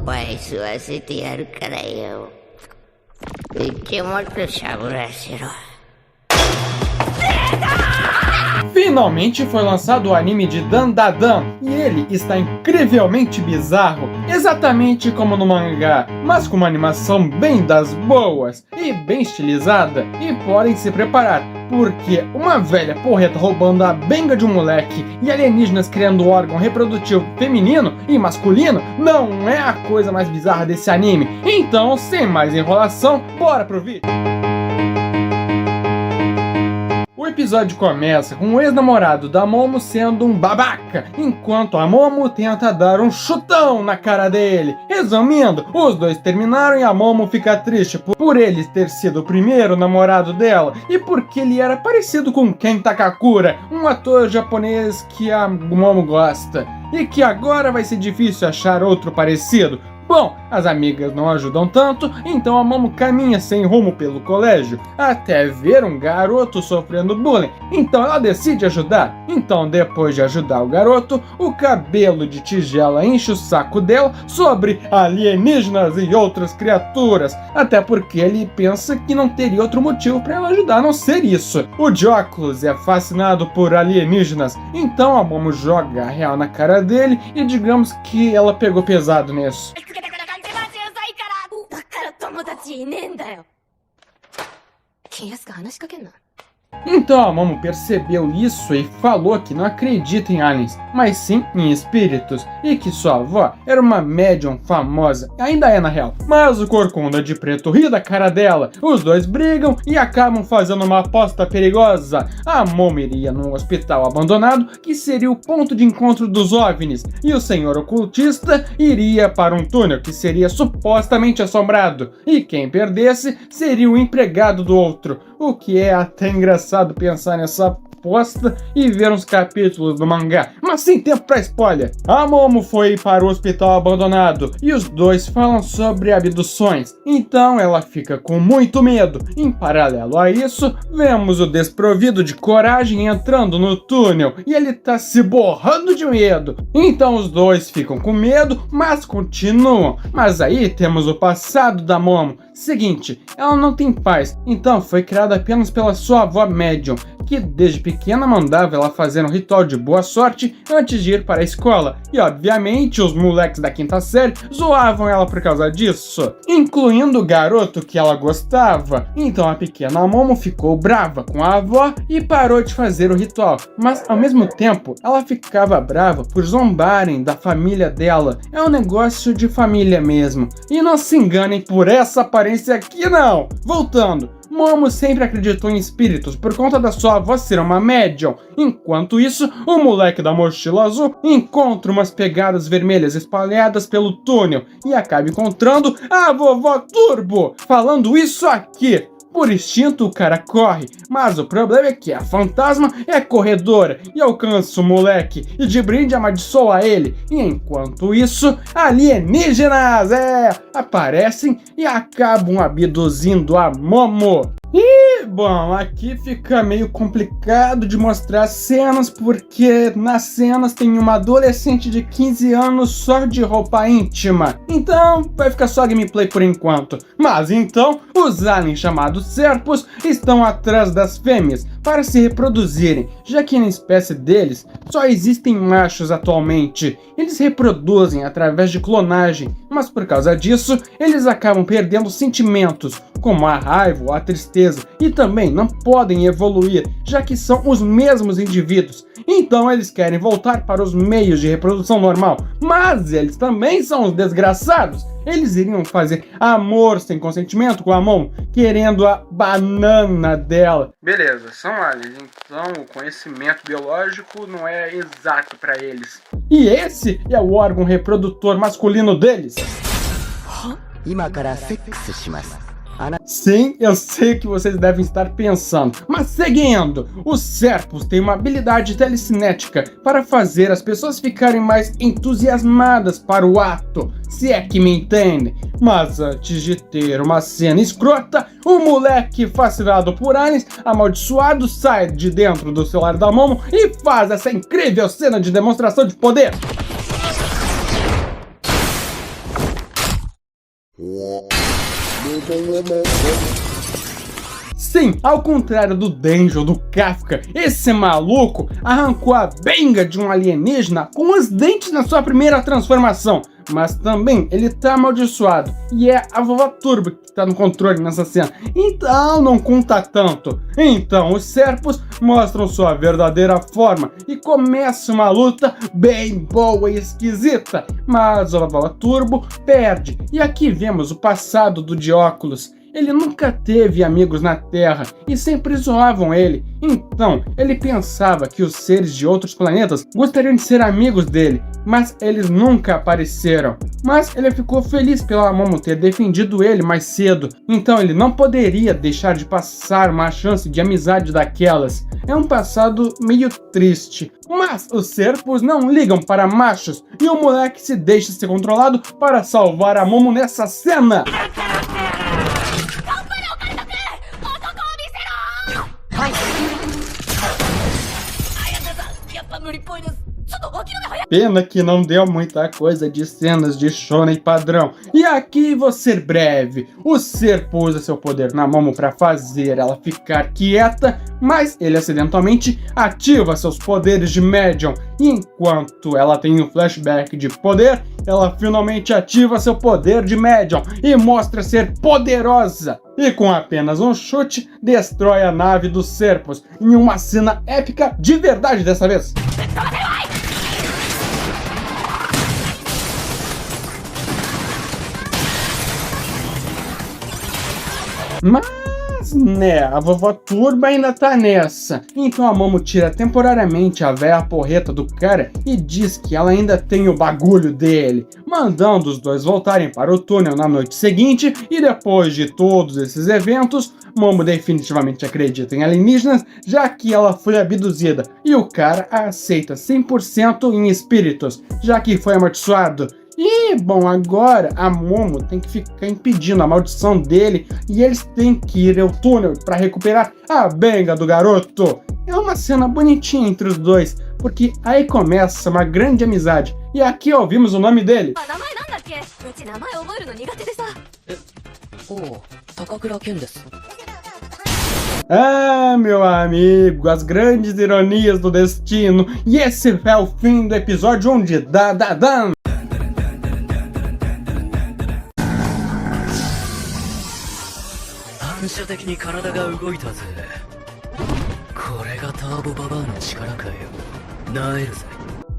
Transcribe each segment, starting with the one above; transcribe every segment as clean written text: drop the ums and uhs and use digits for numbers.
पैसवा से तैयार करायो इतके मोठं शाबूर असेल. Finalmente foi lançado o anime de Dandadan, e ele está incrivelmente bizarro, exatamente como no mangá, mas com uma animação bem das boas e bem estilizada, e podem se preparar, porque uma velha porreta roubando a benga de um moleque e alienígenas criando um órgão reprodutivo feminino e masculino não é a coisa mais bizarra desse anime. Então, sem mais enrolação, bora pro vídeo! O episódio começa com o ex-namorado da Momo sendo um babaca, enquanto a Momo tenta dar um chutão na cara dele. Resumindo, os dois terminaram e a Momo fica triste por ele ter sido o primeiro namorado dela e porque ele era parecido com Ken Takakura, um ator japonês que a Momo gosta, e que agora vai ser difícil achar outro parecido. Bom, as amigas não ajudam tanto, então a Momo caminha sem rumo pelo colégio, até ver um garoto sofrendo bullying, então ela decide ajudar. Então, depois de ajudar o garoto, o cabelo de tigela enche o saco dela sobre alienígenas e outras criaturas, até porque ele pensa que não teria outro motivo para ela ajudar a não ser isso. O de óculos é fascinado por alienígenas, então a Momo joga a real na cara dele e digamos que ela pegou pesado nisso. Então a Momo percebeu isso e falou que não acredita em aliens, mas sim em espíritos, e que sua avó era uma médium famosa, ainda é na real. Mas o Corcunda de preto ri da cara dela, os dois brigam e acabam fazendo uma aposta perigosa. A Momo iria num hospital abandonado, que seria o ponto de encontro dos OVNIs, e o senhor ocultista iria para um túnel que seria supostamente assombrado, e quem perdesse seria o empregado do outro, o que é até engraçado pensar nessa aposta e ver uns capítulos do mangá, mas sem tempo pra spoiler. A Momo foi para o hospital abandonado e os dois falam sobre abduções, então ela fica com muito medo. Em paralelo a isso, vemos o desprovido de coragem entrando no túnel e ele tá se borrando de medo. Então os dois ficam com medo, mas continuam. Mas aí temos o passado da Momo. Seguinte, ela não tem pais, então foi criada apenas pela sua avó médium, que desde pequena mandava ela fazer um ritual de boa sorte antes de ir para a escola, e obviamente os moleques da quinta série zoavam ela por causa disso, incluindo o garoto que ela gostava. Então a pequena Momo ficou brava com a avó e parou de fazer o ritual, mas ao mesmo tempo ela ficava brava por zombarem da família dela. É um negócio de família mesmo, e não se enganem por essa aparência aqui não. Voltando, Momo sempre acreditou em espíritos por conta da sua avó ser uma médium. Enquanto isso, o moleque da mochila azul encontra umas pegadas vermelhas espalhadas pelo túnel e acaba encontrando a vovó Turbo. Falando isso aqui, por instinto o cara corre, mas o problema é que a fantasma é corredora e alcança o moleque e de brinde amaldiçoa ele. E enquanto isso, alienígenas aparecem e acabam abduzindo a Momo. E, bom, aqui fica meio complicado de mostrar cenas, porque nas cenas tem uma adolescente de 15 anos só de roupa íntima. Então, vai ficar só gameplay por enquanto. Mas então, os aliens chamados Serpos estão atrás das fêmeas para se reproduzirem, já que na espécie deles só existem machos atualmente. Eles reproduzem através de clonagem, mas por causa disso, eles acabam perdendo sentimentos, como a raiva ou a tristeza, e também não podem evoluir, já que são os mesmos indivíduos. Então eles querem voltar para os meios de reprodução normal, mas eles também são os desgraçados. Eles iriam fazer amor sem consentimento com a Momo, querendo a banana dela. Beleza, são aliens, então o conhecimento biológico não é exato para eles. E esse é o órgão reprodutor masculino deles. Sim, eu sei o que vocês devem estar pensando, mas seguindo, os Serpos têm uma habilidade telecinética para fazer as pessoas ficarem mais entusiasmadas para o ato, se é que me entendem. Mas antes de ter uma cena escrota, o moleque fascinado por aliens, amaldiçoado, sai de dentro do celular da Momo e faz essa incrível cena de demonstração de poder. Sim, ao contrário do Denji ou do Kafka, esse maluco arrancou a benga de um alienígena com os dentes na sua primeira transformação. Mas também ele tá amaldiçoado, e é a Vovó Turbo que tá no controle nessa cena, então não conta tanto. Então os Serpos mostram sua verdadeira forma e começa uma luta bem boa e esquisita, mas a Vovó Turbo perde. E aqui vemos o passado do Dióculos. Ele nunca teve amigos na Terra e sempre zoavam ele. Então, ele pensava que os seres de outros planetas gostariam de ser amigos dele, mas eles nunca apareceram. Mas ele ficou feliz pela Momo ter defendido ele mais cedo, então ele não poderia deixar de passar uma chance de amizade daquelas. É um passado meio triste, mas os Serpos não ligam para machos e o moleque se deixa ser controlado para salvar a Momo nessa cena. Pena que não deu muita coisa de cenas de shonen padrão. E aqui vou ser breve. O Serpo usa seu poder na Momo para fazer ela ficar quieta, mas ele acidentalmente ativa seus poderes de Medium. E enquanto ela tem um flashback de poder, ela finalmente ativa seu poder de Medium e mostra ser poderosa. E com apenas um chute, destrói a nave dos Serpos, em uma cena épica de verdade dessa vez. Mas, né, a Vovó Turbo ainda tá nessa. Então a Momo tira temporariamente a véia porreta do cara e diz que ela ainda tem o bagulho dele, mandando os dois voltarem para o túnel na noite seguinte. E depois de todos esses eventos, Momo definitivamente acredita em alienígenas, já que ela foi abduzida, e o cara a aceita 100% em espíritos, já que foi amaldiçoado. E, bom, agora a Momo tem que ficar impedindo a maldição dele e eles têm que ir ao túnel para recuperar a benga do garoto. É uma cena bonitinha entre os dois, porque aí começa uma grande amizade. E aqui ouvimos o nome dele. Ah, meu amigo, as grandes ironias do destino. E esse é o fim do episódio 1 de Dan. 反射的に体が動いたぜ。これがターボババアの力かよ。なえるぜ。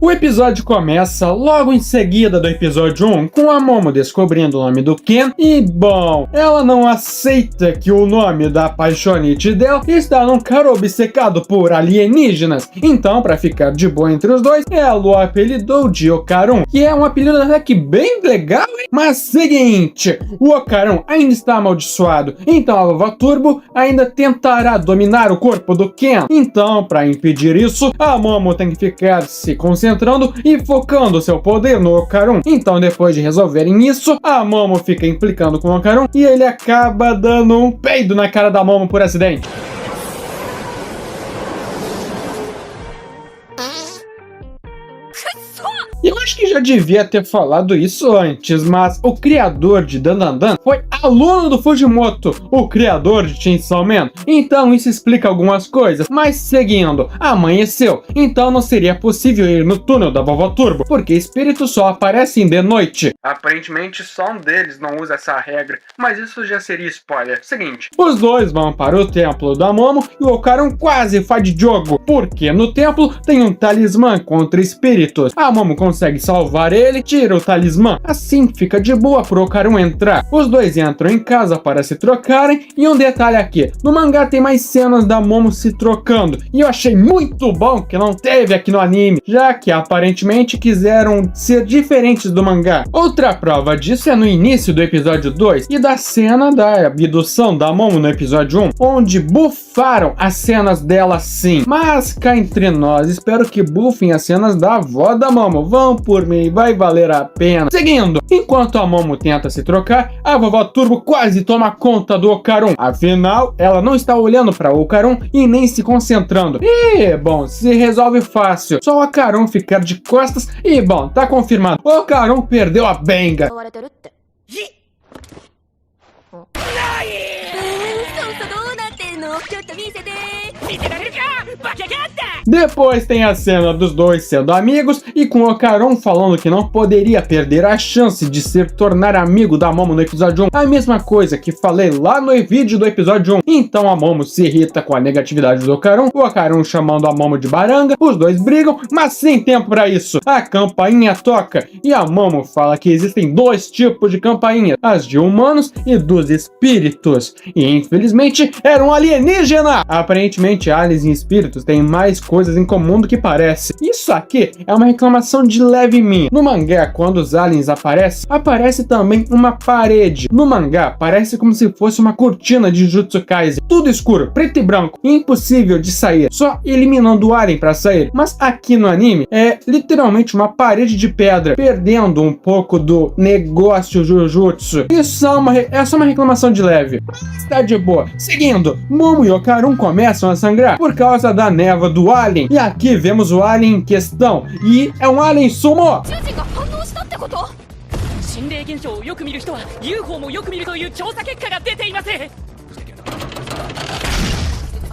O episódio começa logo em seguida do episódio 1, com a Momo descobrindo o nome do Ken e, bom, ela não aceita que o nome da apaixonite dela está num cara obcecado por alienígenas. Então, para ficar de boa entre os dois, ela o apelidou de Okarun, que é um apelido até que bem legal, hein? Mas seguinte, o Okarun ainda está amaldiçoado, então a Vovó Turbo ainda tentará dominar o corpo do Ken. Então, para impedir isso, a Momo tem que ficar se concentrando e focando seu poder no Okarun. Então, depois de resolverem isso, a Momo fica implicando com o Okarun e ele acaba dando um peido na cara da Momo por acidente. Eu acho que já devia ter falado isso antes, mas o criador de Dan foi aluno do Fujimoto, o criador de Chainsaw Man. Então isso explica algumas coisas, mas seguindo, amanheceu, então não seria possível ir no túnel da Vovó Turbo, porque espíritos só aparecem de noite. Aparentemente só um deles não usa essa regra, mas isso já seria spoiler. Seguinte, os dois vão para o templo da Momo e o Okarun quase faz de jogo, porque no templo tem um talismã contra espíritos. A Momo consegue salvar ele, tira o talismã, assim fica de boa pro Okarun entrar. Os dois entram em casa para se trocarem, e um detalhe aqui, no mangá tem mais cenas da Momo se trocando, e eu achei muito bom que não teve aqui no anime, já que aparentemente quiseram ser diferentes do mangá. Outra prova disso é no início do episódio 2 e da cena da abdução da Momo no episódio 1, onde bufaram as cenas dela sim, mas cá entre nós, espero que bufem as cenas da avó da Momo. Vão por mim, vai valer a pena. Seguindo, enquanto a Momo tenta se trocar, a Vovó Turbo quase toma conta do Okarun. Afinal, ela não está olhando para o Okarun e nem se concentrando. E, bom, se resolve fácil. Só o Okarun ficar de costas e, bom, tá confirmado. O Okarun perdeu a benga. Depois tem a cena dos dois sendo amigos e com o Ocaron falando que não poderia perder a chance de se tornar amigo da Momo no episódio 1. A mesma coisa que falei lá no vídeo do episódio 1. Então a Momo se irrita com a negatividade do Ocaron, o Ocaron chamando a Momo de baranga, os dois brigam, mas sem tempo pra isso. A campainha toca e a Momo fala que existem dois tipos de campainhas, as de humanos e dos espíritos. E infelizmente era um alienígena! Aparentemente aliens e espíritos têm mais coisas em comum do que parece. Isso aqui é uma reclamação de leve minha. No mangá, quando os aliens aparecem, aparece também uma parede. No mangá, parece como se fosse uma cortina de Jujutsu Kaisen. Tudo escuro, preto e branco, impossível de sair, só eliminando o alien para sair. Mas aqui no anime, é literalmente uma parede de pedra, perdendo um pouco do negócio Jujutsu. Isso é só uma reclamação de leve. Mas tá de boa. Seguindo, Momo e Ocaron começam a sangrar por causa da névoa do alien. E aqui vemos o alien em questão. E é um alien sumo! 心霊現象をよく見る人は UFO もよく見るという調査結果が出ています。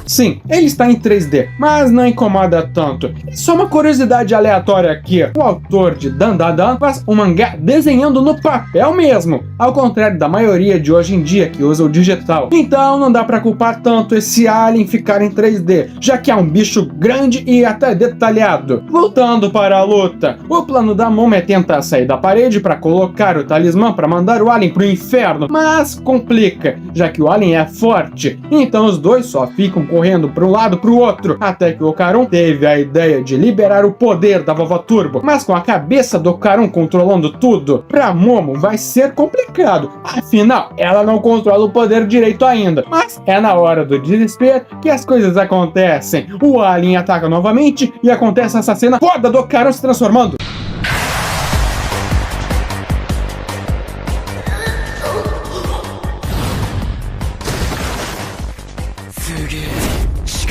Sim, ele está em 3D, mas não incomoda tanto. E só uma curiosidade aleatória aqui. O autor de Dandadan faz um mangá desenhando no papel mesmo, ao contrário da maioria de hoje em dia que usa o digital. Então não dá pra culpar tanto esse alien ficar em 3D, já que é um bicho grande e até detalhado. Voltando para a luta, o plano da Momo é tentar sair da parede para colocar o talismã para mandar o alien pro inferno, mas complica, já que o alien é forte. Então os dois só ficam correndo para um lado para o outro, até que o Ocaron teve a ideia de liberar o poder da Vovó Turbo, mas com a cabeça do Ocaron controlando tudo, pra Momo vai ser complicado, afinal, ela não controla o poder direito ainda, mas é na hora do desespero que as coisas acontecem. O alien ataca novamente e acontece essa cena foda do Ocaron se transformando.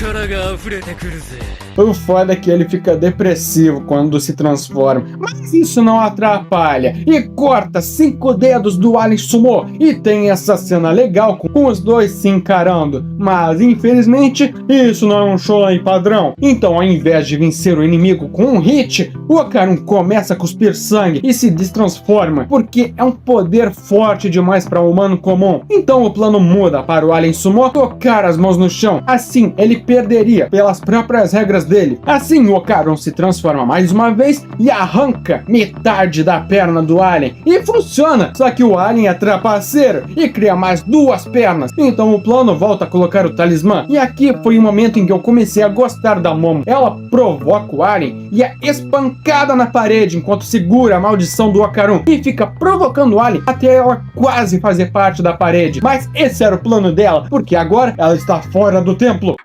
力が溢れてくるぜ。 O foda é que ele fica depressivo quando se transforma, mas isso não atrapalha, e corta 5 dedos do alien sumo, e tem essa cena legal com os dois se encarando, mas infelizmente isso não é um shonen padrão. Então ao invés de vencer o inimigo com um hit, o Ocaron começa a cuspir sangue e se destransforma, porque é um poder forte demais para um humano comum. Então o plano muda para o alien sumo tocar as mãos no chão, assim ele perderia pelas próprias regras dele. Assim o Ocaron se transforma mais uma vez e arranca metade da perna do alien. E funciona, só que o alien é trapaceiro e cria mais 2 pernas. Então o plano volta a colocar o talismã. E aqui foi o momento em que eu comecei a gostar da Momo. Ela provoca o alien e é espancada na parede enquanto segura a maldição do Ocaron e fica provocando o alien até ela quase fazer parte da parede. Mas esse era o plano dela, porque agora ela está fora do templo.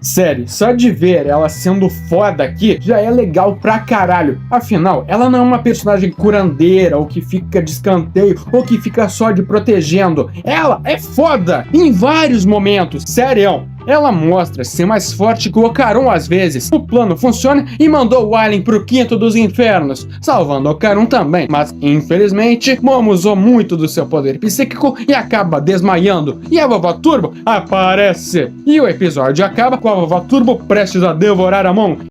Sério, só de ver ela sendo foda aqui já é legal pra caralho. Afinal, ela não é uma personagem curandeira ou que fica de escanteio ou que fica só de protegendo. Ela é foda em vários momentos, sério. Ela mostra ser mais forte que o Ocaron às vezes. O plano funciona e mandou o alien pro quinto dos infernos, salvando o Ocaron também. Mas, infelizmente, Momo usou muito do seu poder psíquico e acaba desmaiando. E a Vovó Turbo aparece. E o episódio acaba com a Vovó Turbo prestes a devorar a Momo.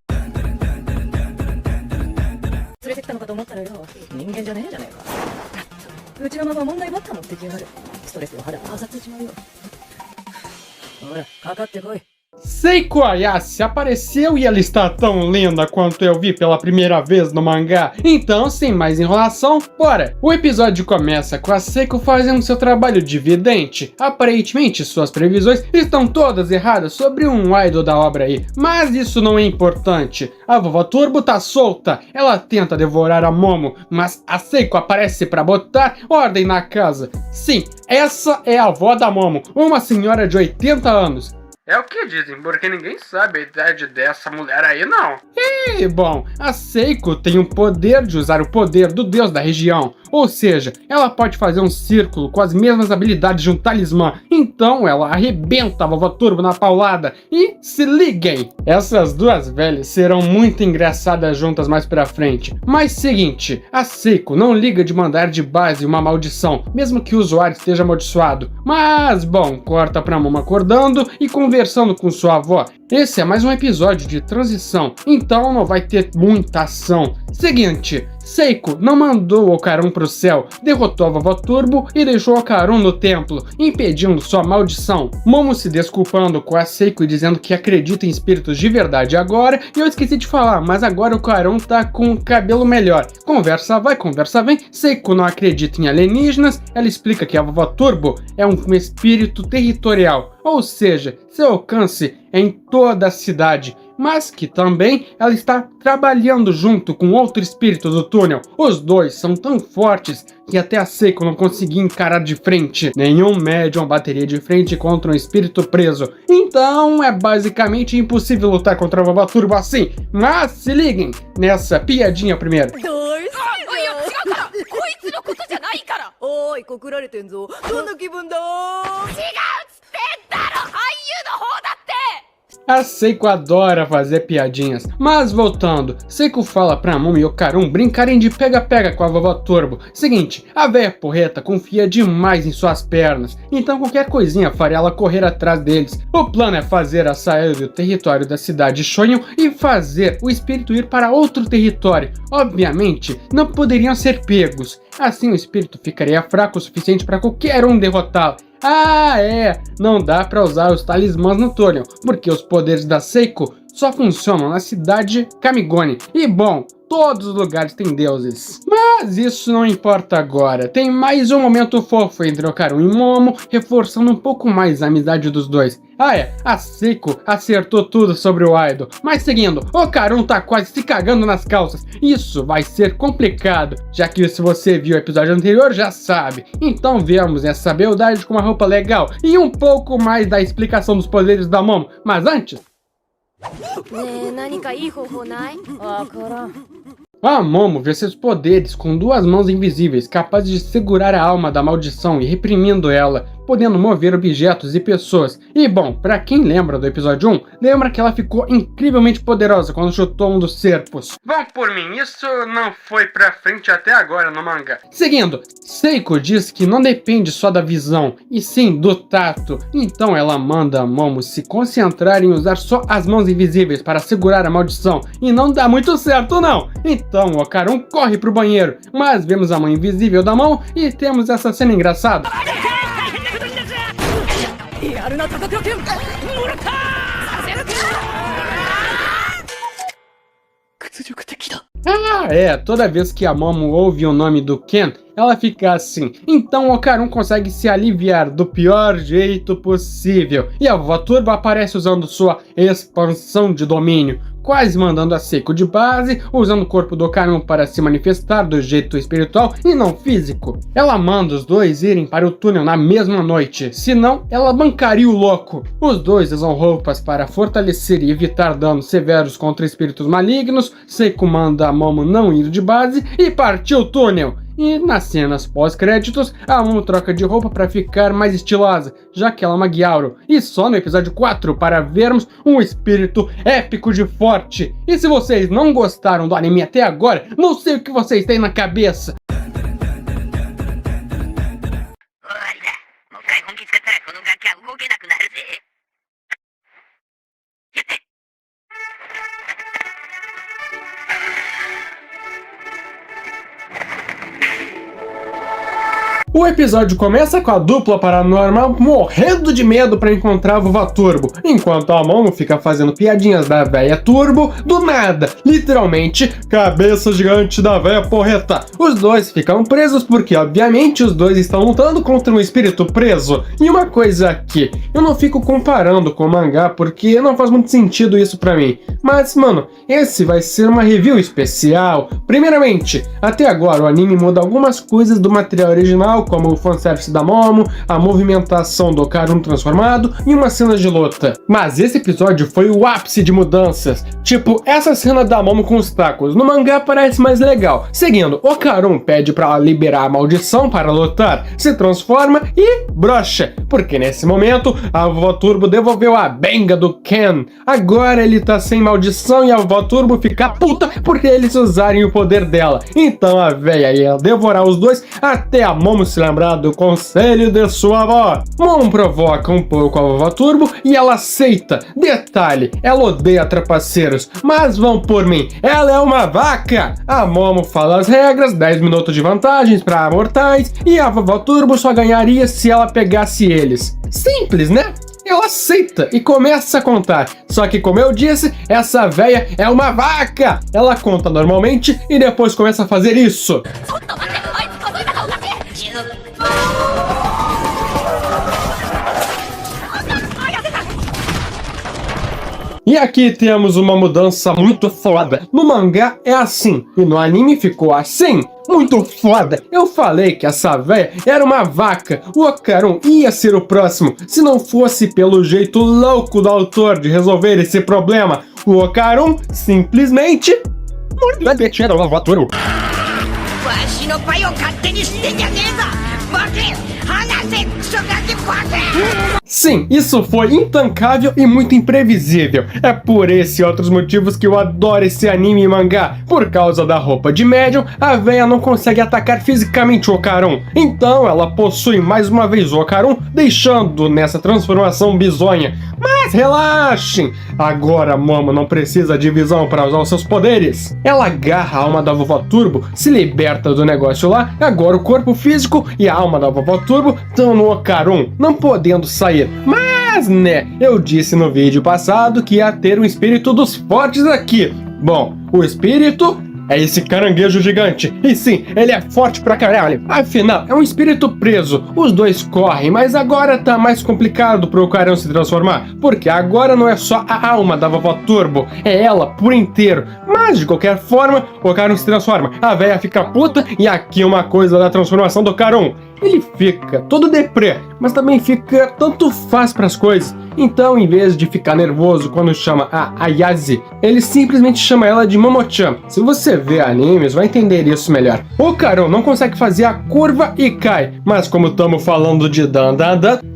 連れてきたのかと思ったらよ、人間じゃねえじゃねえか。うちのママ問題ばっか持ってきやがる。ストレスの肌あざってしまうよ。ほら、かかってこい。 Seiko Ayase apareceu e ela está tão linda quanto eu vi pela primeira vez no mangá. Então, sem mais enrolação, bora! O episódio começa com a Seiko fazendo seu trabalho de vidente. Aparentemente, suas previsões estão todas erradas sobre um idol da obra aí, mas isso não é importante. A Vovó Turbo tá solta, ela tenta devorar a Momo, mas a Seiko aparece para botar ordem na casa. Sim, essa é a avó da Momo, uma senhora de 80 anos. É o que dizem, porque ninguém sabe a idade dessa mulher aí, não. E, bom, a Seiko tem o poder de usar o poder do deus da região, ou seja, ela pode fazer um círculo com as mesmas habilidades de um talismã, então ela arrebenta a Vovó Turbo na paulada. E se liguem, essas duas velhas serão muito engraçadas juntas mais pra frente. Mas seguinte, a Seiko não liga de mandar de base uma maldição, mesmo que o usuário esteja amaldiçoado. Mas, bom, corta pra Momo acordando e conversando com sua avó. Esse é mais um episódio de transição, então não vai ter muita ação. Seguinte, Seiko não mandou o Okarun pro céu, derrotou a Vovó Turbo e deixou o Okarun no templo, impedindo sua maldição. Momo se desculpando com a Seiko e dizendo que acredita em espíritos de verdade agora, e eu esqueci de falar, mas agora o Okarun tá com o cabelo melhor. Conversa vai, conversa vem, Seiko não acredita em alienígenas, ela explica que a Vovó Turbo é um espírito territorial, ou seja, seu alcance é em toda a cidade, mas que também ela está trabalhando junto com outro espírito do túnel. Os dois são tão fortes que até a Seiko não conseguia encarar de frente. Nenhum médium bateria de frente contra um espírito preso. Então é basicamente impossível lutar contra a Vovó Turbo assim. Mas se liguem nessa piadinha primeiro. おーい、告られてんぞ。どんな気分だ？違うっつってんだろ、俳優の方だって。 A Seiko adora fazer piadinhas, mas voltando, Seiko fala pra Momo e Okarun brincarem de pega-pega com a Vovó Turbo. Seguinte, a véia porreta confia demais em suas pernas, então qualquer coisinha faria ela correr atrás deles. O plano é fazer a saída do território da cidade Shonyon e fazer o espírito ir para outro território. Obviamente, não poderiam ser pegos, assim o espírito ficaria fraco o suficiente para qualquer um derrotá-lo. Ah, é! Não dá pra usar os talismãs no túnel, porque os poderes da Seiko só funcionam na cidade Kamigoni. E bom, todos os lugares têm deuses. Mas isso não importa agora. Tem mais um momento fofo entre Okarun e Momo, reforçando um pouco mais a amizade dos dois. Ah é, a Seiko acertou tudo sobre o idol. Mas seguindo, Okarun tá quase se cagando nas calças. Isso vai ser complicado, já que se você viu o episódio anterior já sabe. Então vemos essa beldade com uma roupa legal e um pouco mais da explicação dos poderes da Momo. Mas antes... A Momo vê seus poderes com duas mãos invisíveis, capazes de segurar a alma da maldição e reprimindo ela, podendo mover objetos e pessoas. E bom, pra quem lembra do episódio 1, lembra que ela ficou incrivelmente poderosa quando chutou um dos serpos. Vão por mim, isso não foi pra frente até agora no mangá. Seguindo, Seiko diz que não depende só da visão, e sim do tato. Então ela manda a Momo se concentrar em usar só as mãos invisíveis para segurar a maldição, e não dá muito certo não. Então o Okarun corre pro banheiro, mas vemos a mão invisível da mão e temos essa cena engraçada. Ah, é, toda vez que a Momo ouve o nome do Ken, ela fica assim. Então o Okarun consegue se aliviar do pior jeito possível. E a Vovó Turbo aparece usando sua expansão de domínio, quase mandando a Seiko de base, usando o corpo do Okarun para se manifestar do jeito espiritual e não físico. Ela manda os dois irem para o túnel na mesma noite, senão ela bancaria o louco. Os dois usam roupas para fortalecer e evitar danos severos contra espíritos malignos. Seiko manda a Momo não ir de base e partir o túnel. E nas cenas pós-créditos, a Momo troca de roupa para ficar mais estilosa, já que ela é uma Gyaru. E só no episódio 4 para vermos um espírito épico de forte. E se vocês não gostaram do anime até agora, não sei o que vocês têm na cabeça. O episódio começa com a dupla paranormal morrendo de medo para encontrar a Vovó Turbo, enquanto a Momo fica fazendo piadinhas da véia Turbo do nada, literalmente, cabeça gigante da véia porreta. Os dois ficam presos porque, obviamente, os dois estão lutando contra um espírito preso. E uma coisa aqui, eu não fico comparando com o mangá porque não faz muito sentido isso pra mim. Mas, mano, esse vai ser uma review especial. Primeiramente, até agora o anime muda algumas coisas do material original legal, como o fanservice da Momo, a movimentação do Okarun transformado e uma cena de luta. Mas esse episódio foi o ápice de mudanças. Tipo, essa cena da Momo com os tacos no mangá parece mais legal. Seguindo, Okarun pede pra ela liberar a maldição para lutar, se transforma e brocha, porque nesse momento a Vovó Turbo devolveu a benga do Ken. Agora ele tá sem maldição e a Vovó Turbo fica puta porque eles usarem o poder dela. Então a véia ia devorar os dois até a Momo se lembrar do conselho de sua avó. Momo provoca um pouco a Vovó Turbo e ela aceita. Detalhe, ela odeia trapaceiros, mas vão por mim, ela é uma vaca. A Momo fala as regras, 10 minutos de vantagens para mortais e a Vovó Turbo só ganharia se ela pegasse eles. Simples, né? Ela aceita e começa a contar. Só que, como eu disse, essa véia é uma vaca! Ela conta normalmente e depois começa a fazer isso. E aqui temos uma mudança muito foda. No mangá é assim, e no anime ficou assim. Muito foda! Eu falei que essa véia era uma vaca. O Okarun ia ser o próximo, se não fosse pelo jeito louco do autor de resolver esse problema. O Okarun simplesmente mordeu a petinha da Vovó Turbo. Sim, isso foi intancável e muito imprevisível. É por esse e outros motivos que eu adoro esse anime e mangá. Por causa da roupa de médium, a véia não consegue atacar fisicamente o Okarun. Então ela possui mais uma vez o Okarun, deixando nessa transformação bizonha. Mas relaxem! Agora a Momo não precisa de visão para usar os seus poderes. Ela agarra a alma da Vovó Turbo, se liberta do negócio lá, agora o corpo físico e a alma da Vovó Turbo estão no Okarun, não podendo sair. Mas, né, eu disse no vídeo passado que ia ter um espírito dos fortes aqui. Bom, o espírito é esse caranguejo gigante. E sim, ele é forte pra caralho. Afinal, é um espírito preso. Os dois correm, mas agora tá mais complicado pro Okarun se transformar. Porque agora não é só a alma da Vovó Turbo, é ela por inteiro. Mas, de qualquer forma, o Okarun se transforma. A véia fica puta e aqui uma coisa da transformação do Okarun. Ele fica todo deprê, mas também fica tanto faz pras coisas. Então, em vez de ficar nervoso quando chama a Ayase, ele simplesmente chama ela de Momo-chan. Se você vê animes, vai entender isso melhor. O Okarun não consegue fazer a curva e cai, mas como estamos falando de dan,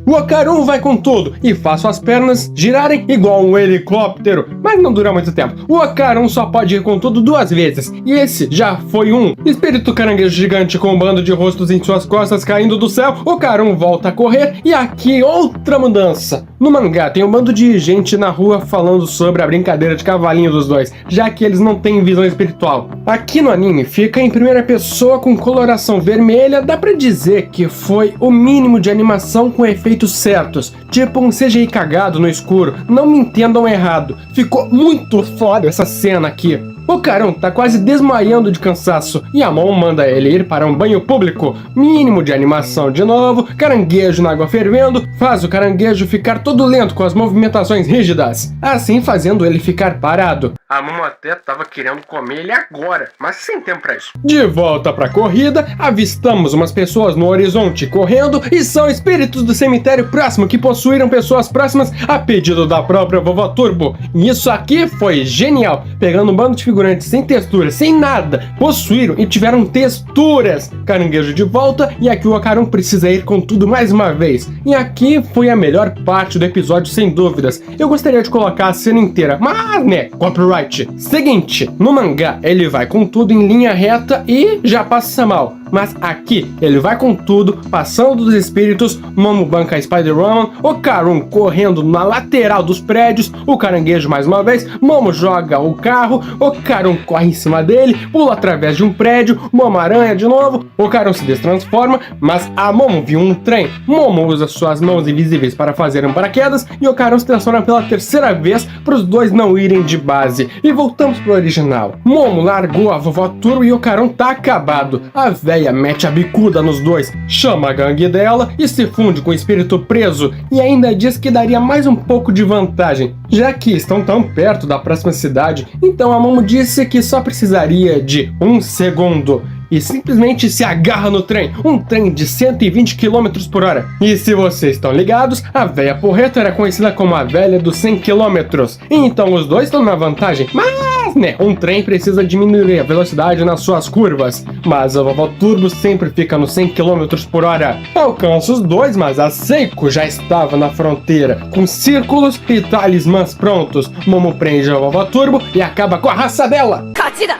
o Okarun vai com tudo e faz suas pernas girarem igual um helicóptero, mas não dura muito tempo. O Okarun só pode ir com tudo 2 vezes, e esse já foi um. Espírito caranguejo gigante com um bando de rostos em suas costas caindo do céu, o Okarun volta a correr e aqui outra mudança. No mangá tem um bando de gente na rua falando sobre a brincadeira de cavalinho dos dois, já que eles não têm visão espiritual. Aqui no anime fica em primeira pessoa com coloração vermelha, dá pra dizer que foi o mínimo de animação com efeitos certos, tipo um CGI cagado no escuro, não me entendam errado, ficou muito foda essa cena aqui. O Okarun tá quase desmaiando de cansaço e a Momo manda ele ir para um banho público. Mínimo de animação de novo, caranguejo na água fervendo, faz o caranguejo ficar todo lento com as movimentações rígidas, assim fazendo ele ficar parado. A Momo até tava querendo comer ele agora, mas sem tempo pra isso. De volta pra corrida, avistamos umas pessoas no horizonte correndo e são espíritos do cemitério próximo que possuíram pessoas próximas a pedido da própria Vovó Turbo. E isso aqui foi genial, pegando um bando de figurantes sem textura, sem nada, possuíram e tiveram texturas. Caranguejo de volta e aqui o Okarun precisa ir com tudo mais uma vez. E aqui foi a melhor parte do episódio sem dúvidas. Eu gostaria de colocar a cena inteira, mas né, copyright. Seguinte, no mangá ele vai com tudo em linha reta e já passa mal. Mas aqui ele vai com tudo, passando dos espíritos, Momo banca a Spider-Woman, Okarun correndo na lateral dos prédios, o caranguejo mais uma vez, Momo joga o carro, Okarun corre em cima dele, pula através de um prédio, Momo aranha de novo, Okarun se destransforma, mas a Momo viu um trem, Momo usa suas mãos invisíveis para fazer um paraquedas e Okarun se transforma pela 3ª vez para os dois não irem de base. E voltamos pro original. Momo largou a Vovó Turbo e Okarun tá acabado. A véia mete a bicuda nos dois, chama a gangue dela e se funde com o espírito preso e ainda diz que daria mais um pouco de vantagem, já que estão tão perto da próxima cidade, então a Momo disse que só precisaria de 1 segundo. e simplesmente se agarra no trem, um trem de 120 km por hora. E se vocês estão ligados, a véia porreta era conhecida como a velha dos 100 km. Então os dois estão na vantagem, mas né, um trem precisa diminuir a velocidade nas suas curvas, mas a vovó Turbo sempre fica nos 100 km por hora. Alcança os dois, mas a Seiko já estava na fronteira, com círculos e talismãs prontos. Momo prende a vovó Turbo e acaba com a raça dela. 勝ちだ。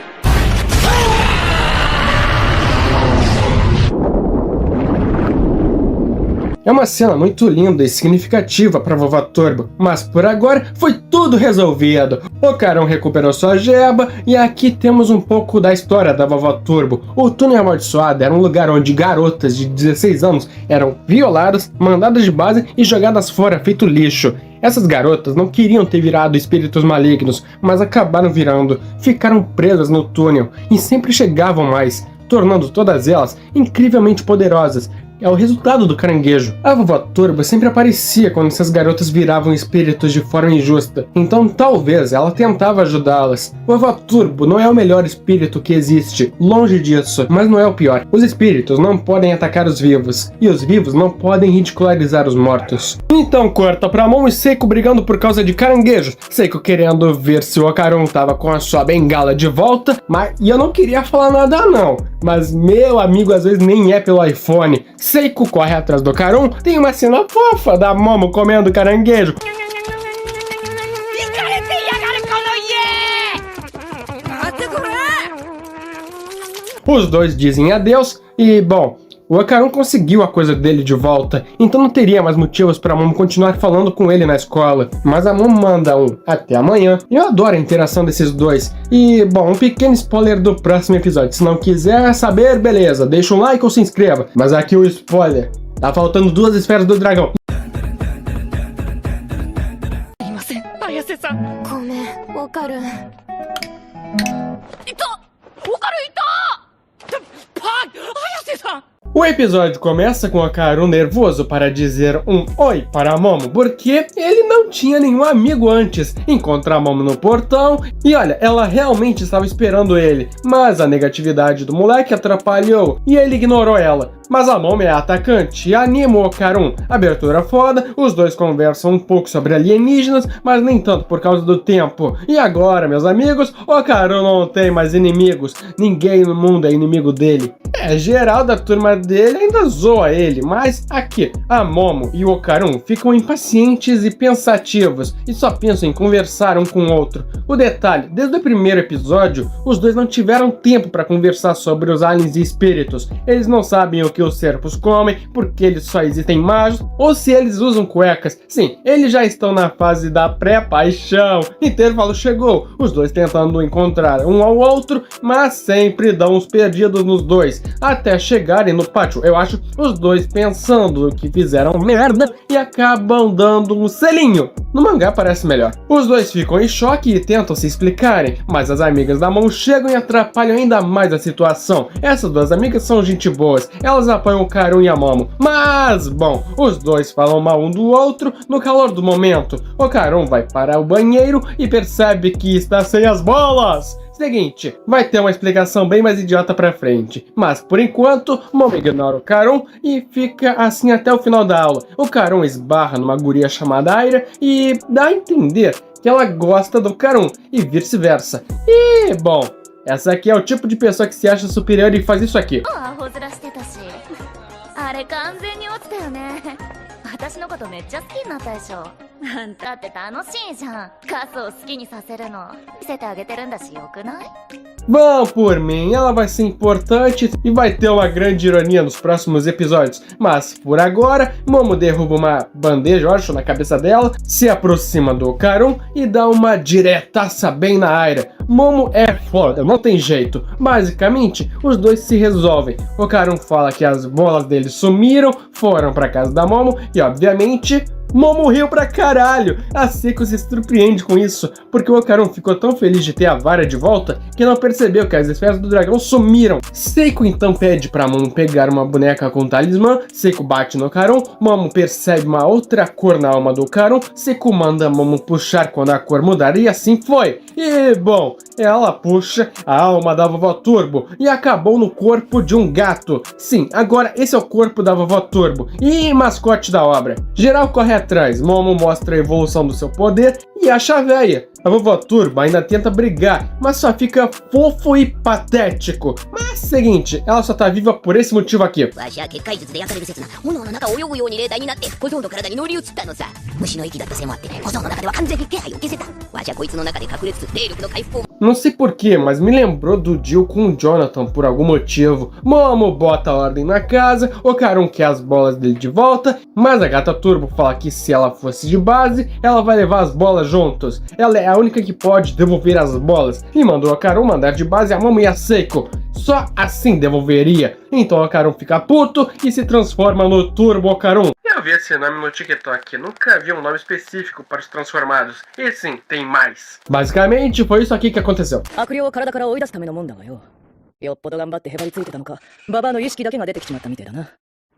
É uma cena muito linda e significativa para vovó Turbo, mas por agora foi tudo resolvido. O Carão recuperou sua geba e aqui temos um pouco da história da vovó Turbo. O túnel amaldiçoado era um lugar onde garotas de 16 anos eram violadas, mandadas de base e jogadas fora feito lixo. Essas garotas não queriam ter virado espíritos malignos, mas acabaram virando. Ficaram presas no túnel e sempre chegavam mais, tornando todas elas incrivelmente poderosas. É o resultado do caranguejo. A vovó Turbo sempre aparecia quando essas garotas viravam espíritos de forma injusta, então talvez ela tentava ajudá-las. Vovó Turbo não é o melhor espírito que existe, longe disso, mas não é o pior. Os espíritos não podem atacar os vivos, e os vivos não podem ridicularizar os mortos. Então corta pra Momo e Seiko brigando por causa de caranguejos, Seiko querendo ver se o Okarun tava com a sua bengala de volta, e eu não queria falar nada não, mas meu amigo às vezes nem é pelo iPhone. Seiko corre atrás do Karun, tem uma cena fofa da Momo comendo caranguejo. Os dois dizem adeus e, bom, o Okarun conseguiu a coisa dele de volta, então não teria mais motivos pra Momo continuar falando com ele na escola. Mas a Momo manda um até amanhã. Eu adoro a interação desses dois. E, bom, um pequeno spoiler do próximo episódio. Se não quiser saber, beleza, deixa um like ou se inscreva. Mas aqui o spoiler. Tá faltando 2 esferas do dragão. いません、綾瀬さん。ごめん、わかる。いた！わかるいた！パン！綾瀬さん！ O episódio começa com o Okarun nervoso para dizer um oi para a Momo, porque ele não tinha nenhum amigo antes. Encontra a Momo no portão e olha, ela realmente estava esperando ele, mas a negatividade do moleque atrapalhou e ele ignorou ela. Mas a Momo é a atacante e anima o Okarun. Abertura foda, os dois conversam um pouco sobre alienígenas, mas nem tanto por causa do tempo. E agora, meus amigos, o Okarun não tem mais inimigos. Ninguém no mundo é inimigo dele. Geral da turma dele ainda zoa ele, mas aqui, a Momo e o Okarun ficam impacientes e pensativos, e só pensam em conversar um com o outro. O detalhe, desde o primeiro episódio, os dois não tiveram tempo para conversar sobre os aliens e espíritos. Eles não sabem o que os serpos comem, porque eles só existem magos, ou se eles usam cuecas. Sim, eles já estão na fase da pré-paixão. Intervalo chegou, os dois tentando encontrar um ao outro, mas sempre dão uns perdidos nos dois, até chegarem no pátio. Eu acho os dois pensando que fizeram merda e acabam dando um selinho. No mangá parece melhor. Os dois ficam em choque e tentam se explicarem, mas as amigas da mão chegam e atrapalham ainda mais a situação. Essas duas amigas são gente boas, elas apoiam o Karun e a Momo, mas, bom, os dois falam mal um do outro no calor do momento. O Karun vai para o banheiro e percebe que está sem as bolas. Seguinte, vai ter uma explicação bem mais idiota pra frente, mas por enquanto, Momo ignora o Karun e fica assim até o final da aula. O Karun esbarra numa guria chamada Aira e dá a entender que ela gosta do Karun e vice-versa. E, bom, essa aqui é o tipo de pessoa que se acha superior e faz isso aqui. あれ完全に落ちたよね。私のことめっちゃ好きになったでしょ。あんたって楽しいじゃん。カスを好きにさせるの見せてあげてるんだしよくない？ Vão por mim, ela vai ser importante e vai ter uma grande ironia nos próximos episódios. Mas, por agora, Momo derruba uma bandeja, eu acho, na cabeça dela, se aproxima do Karun e dá uma diretaça bem na Aira. Momo é foda, não tem jeito. Basicamente, os dois se resolvem. O Karun fala que as bolas dele sumiram, foram pra casa da Momo e, obviamente, Momo riu pra caralho. A Seiko se surpreende com isso, porque o Okarun ficou tão feliz de ter a vara de volta que não percebeu que as esferas do dragão sumiram. Seiko então pede pra Momo pegar uma boneca com talismã, Seiko bate no Okarun, Momo percebe uma outra cor na alma do Okarun, Seiko manda Momo puxar quando a cor mudar e assim foi. E bom, ela puxa a alma da vovó Turbo e acabou no corpo de um gato. Sim, agora esse é o corpo da vovó Turbo e mascote da obra. Geral corre atrás, Momo mostra a evolução do seu poder e acha a véia. A vovó Turbo ainda tenta brigar, mas só fica fofo e patético. Mas seguinte, ela só tá viva por esse motivo aqui. わしは結界術で焼かれる刹那炎の中を泳ぐように霊体になって小僧の体に乗り移ったのさ。虫の息だったせいもあって小僧の中では完全に気配を消せた。わしはこいつの中で隠れつつ霊力の回復を Não sei porquê, mas me lembrou do Jill com o Jonathan por algum motivo. Momo bota a ordem na casa, Okarun quer as bolas dele de volta, mas a gata Turbo fala que se ela fosse de base, ela vai levar as bolas juntos. Ela é a única que pode devolver as bolas e mandou Okarun mandar de base a Momo e a Seiko. Só assim devolveria. Então Okarun fica puto e se transforma no Turbo Okarun. Eu vi esse nome no TikTok, nunca vi um nome específico para os transformados. E sim, tem mais. Basicamente, foi isso aqui que aconteceu. 悪霊を体から追い出すためのもんだがよ。よっぽど頑張ってへばりついてたのか、ババアの意識だけが出てきちまったみてえだな。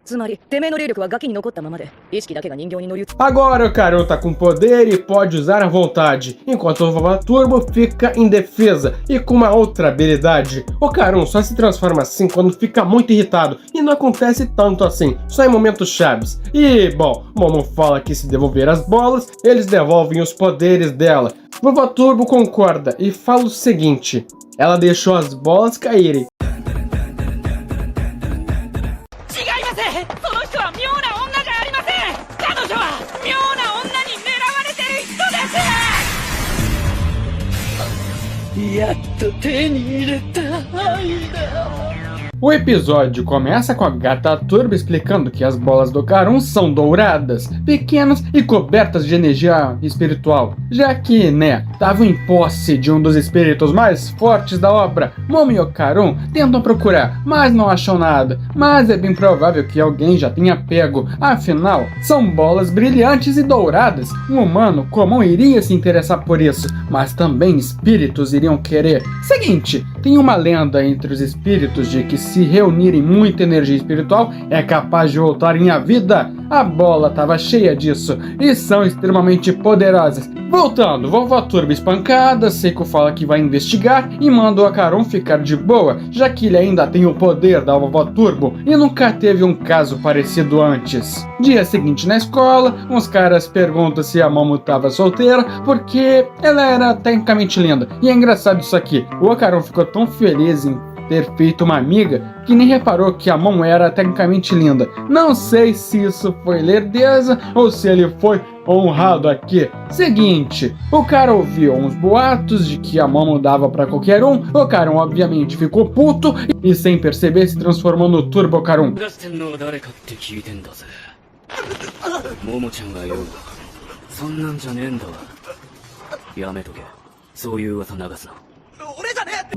つまり、てめえの霊力はガキに残ったままで、意識だけが人形に乗り移った。 Agora o Okarun tá com poder e pode usar à vontade, enquanto o vovó Turbo fica indefesa e com uma outra habilidade. O Okarun só se transforma assim quando fica muito irritado, e não acontece tanto assim, só em momentos chaves. E, bom, Momo fala que se devolver as bolas, eles devolvem os poderes dela. Vovó Turbo concorda e fala o seguinte: ela deixou as bolas caírem. 違いません。その人は妙な女じゃありません。彼女は妙な女に狙われてる人です。やっと手に入れた愛だ。 O episódio começa com a gata Turbo explicando que as bolas do Okarun são douradas, pequenas e cobertas de energia espiritual, já que, né, estavam em posse de um dos espíritos mais fortes da obra. Momo e Okarun tentam procurar, mas não acham nada, mas é bem provável que alguém já tenha pego, afinal, são bolas brilhantes e douradas. Um humano comum iria se interessar por isso, mas também espíritos iriam querer. Seguinte, tem uma lenda entre os espíritos de que se reunirem muita energia espiritual, é capaz de voltarem à vida. A bola estava cheia disso e são extremamente poderosas. Voltando, vovó Turbo espancada, Seiko fala que vai investigar e manda o Okarun ficar de boa, já que ele ainda tem o poder da vovó Turbo e nunca teve um caso parecido antes. Dia seguinte na escola, uns caras perguntam se a Momo estava solteira porque ela era tecnicamente linda. E é engraçado isso aqui, o Okarun ficou tão feliz em ter feito uma amiga que nem reparou que a Momo era tecnicamente linda. Não sei se isso foi lerdeza ou se ele foi honrado aqui. Seguinte, o cara ouviu uns boatos de que a Momo dava pra qualquer um. O Okarun obviamente ficou puto e sem perceber se transformou no Turbo Okarun. 出してんのは誰かって聞いてんだぜ。ももちゃんがよ、そんなんじゃねえんだわ。やめとけ。そういう噂流すな。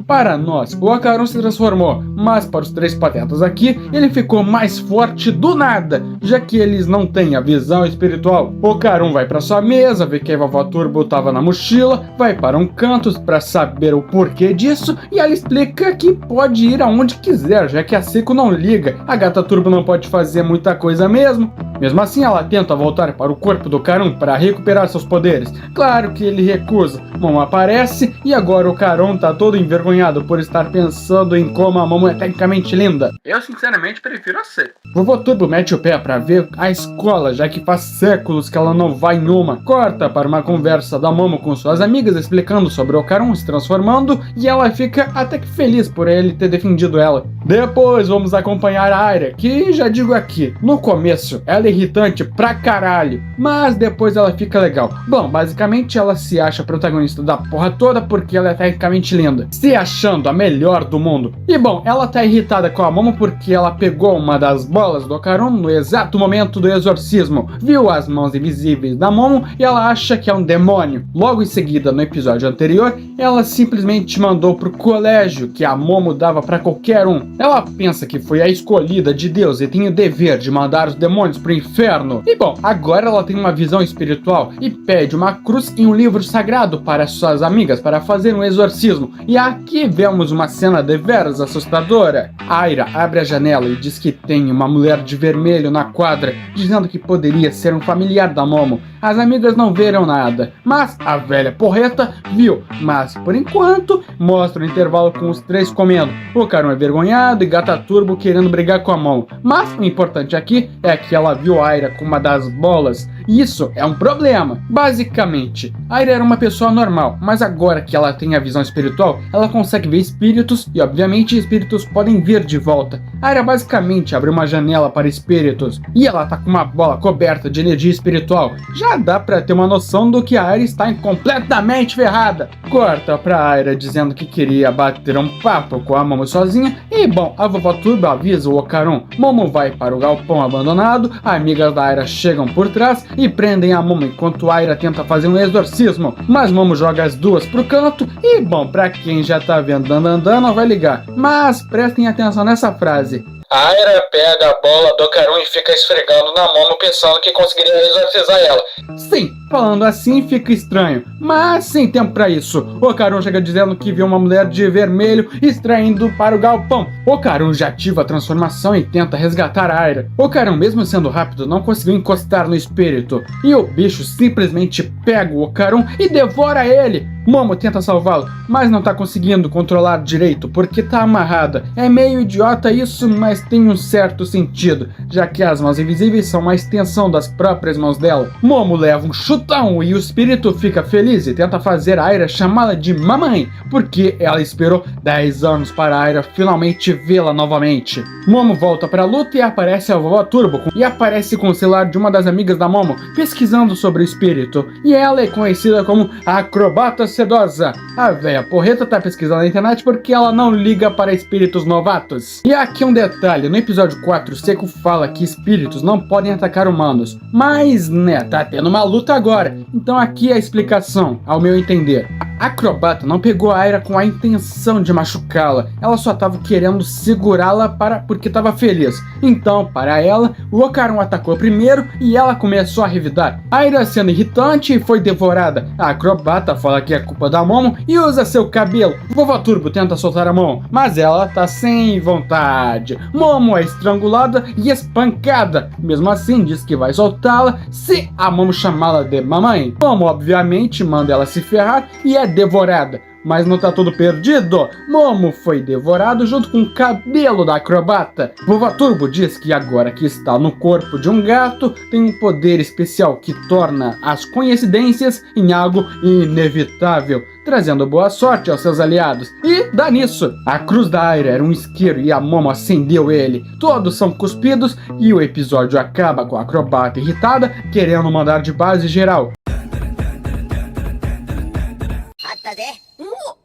Para nós, o Okarun se transformou, mas para os três patetas aqui, ele ficou mais forte do nada, já que eles não têm a visão espiritual. O Okarun vai para sua mesa, vê que a vovó Turbo estava na mochila, vai para um canto para saber o porquê disso, e ela explica que pode ir aonde quiser, já que a Seiko não liga, a gata Turbo não pode fazer muita coisa mesmo. Mesmo assim, ela tenta voltar para o corpo do Okarun para recuperar seus poderes. Claro que ele recusa. Momo aparece e agora o Okarun tá todo envergonhado por estar pensando em como a Momo é tecnicamente linda. Eu sinceramente prefiro a Seiko. Vovó Turbo mete o pé para ver a escola, já que faz séculos que ela não vai em uma. Corta para uma conversa da Momo com suas amigas explicando sobre o Okarun se transformando e ela fica até que feliz por ele ter defendido ela. Depois vamos acompanhar a Aria, que já digo aqui, no começo ela é irritante pra caralho, mas depois ela fica legal. Bom, basicamente ela se acha protagonista da porra toda porque ela é tecnicamente linda. foda, se achando a melhor do mundo. E bom, ela tá irritada com a Momo porque ela pegou uma das bolas do Okarun no exato momento do exorcismo, viu as mãos invisíveis da Momo e ela acha que é um demônio. Logo em seguida, no episódio anterior, ela simplesmente mandou pro colégio que a Momo dava pra qualquer um. Ela pensa que foi a escolhida de Deus e tem o dever de mandar os demônios pro inferno. E bom, agora ela tem uma visão espiritual e pede uma cruz e um livro sagrado para suas amigas para fazer um exorcismo. E aqui vemos uma cena deveras assustadora. Aira abre a janela e diz que tem uma mulher de vermelho na quadra, dizendo que poderia ser um familiar da Momo. As amigas não viram nada, mas a velha porreta viu. Mas, por enquanto, mostra o intervalo com os três comendo. O Okarun é envergonhado e Gata Turbo querendo brigar com a Momo. Mas o importante aqui é que ela viu a Aira com uma das bolas. E isso é um problema. Basicamente, Aira era uma pessoa normal, mas agora que ela tem a visão espiritual, ela consegue ver espíritos e, obviamente, espíritos podem vir de volta. Aira basicamente abriu uma janela para espíritos e ela tá com uma bola coberta de energia espiritual. Já dá pra ter uma noção do que a Aira está completamente ferrada. Corta pra Aira dizendo que queria bater um papo com a Momo sozinha e, bom, a vovó Turbo avisa o Okarun. Momo vai para o galpão abandonado, amigas da Aira chegam por trás e prendem a Momo enquanto Aira tenta fazer um exorcismo, mas Momo joga as duas pro canto e, bom, pra quem já tá vendo andando não vai ligar, mas prestem atenção nessa frase. Aira pega a bola do Okarun e fica esfregando na Momo pensando que conseguiria exorcizar ela. Sim, falando assim fica estranho, mas sem tempo pra isso. O Okarun chega dizendo que viu uma mulher de vermelho extraindo para o galpão. O Okarun já ativa a transformação e tenta resgatar a Aira. O Okarun, mesmo sendo rápido, não conseguiu encostar no espírito, e o bicho simplesmente pega o Okarun e devora ele. Momo tenta salvá-lo, mas não tá conseguindo controlar direito porque tá amarrada. É meio idiota isso, mas tem um certo sentido, já que as mãos invisíveis são uma extensão das próprias mãos dela. Momo leva um chutão e o espírito fica feliz e tenta fazer a Aira chamá-la de mamãe, porque ela esperou 10 anos para a Aira finalmente vê-la novamente. Momo volta pra luta e aparece a vovó Turbo, e aparece com o celular de uma das amigas da Momo, pesquisando sobre o espírito, e ela é conhecida como a Acrobata Sedosa. A véia porreta tá pesquisando na internet porque ela não liga para espíritos novatos. E aqui um detalhe, no episódio 4, Seco fala que espíritos não podem atacar humanos, mas né, tá tendo uma luta agora, então aqui é a explicação, ao meu entender. A Acrobata não pegou a Aira com a intenção de machucá-la, ela só tava querendo segurá-la porque tava feliz. Então, para ela, o Okarun atacou primeiro e ela começou a revidar. A Aira, sendo irritante, foi devorada. A Acrobata fala que é culpa da Momo e usa seu cabelo. Vovó Turbo tenta soltar a Momo, mas ela tá sem vontade. Momo é estrangulada e espancada. Mesmo assim, diz que vai soltá-la se a Momo chamá-la de mamãe. Momo, obviamente, manda ela se ferrar e é devorada. Mas não tá tudo perdido. Momo foi devorado junto com o cabelo da Acrobata. Vovó Turbo diz que agora que está no corpo de um gato, tem um poder especial que torna as coincidências em algo inevitável, trazendo boa sorte aos seus aliados. E dá nisso. A cruz da Aira era um isqueiro e a Momo acendeu ele. Todos são cuspidos e o episódio acaba com a Acrobata irritada, querendo mandar de base geral.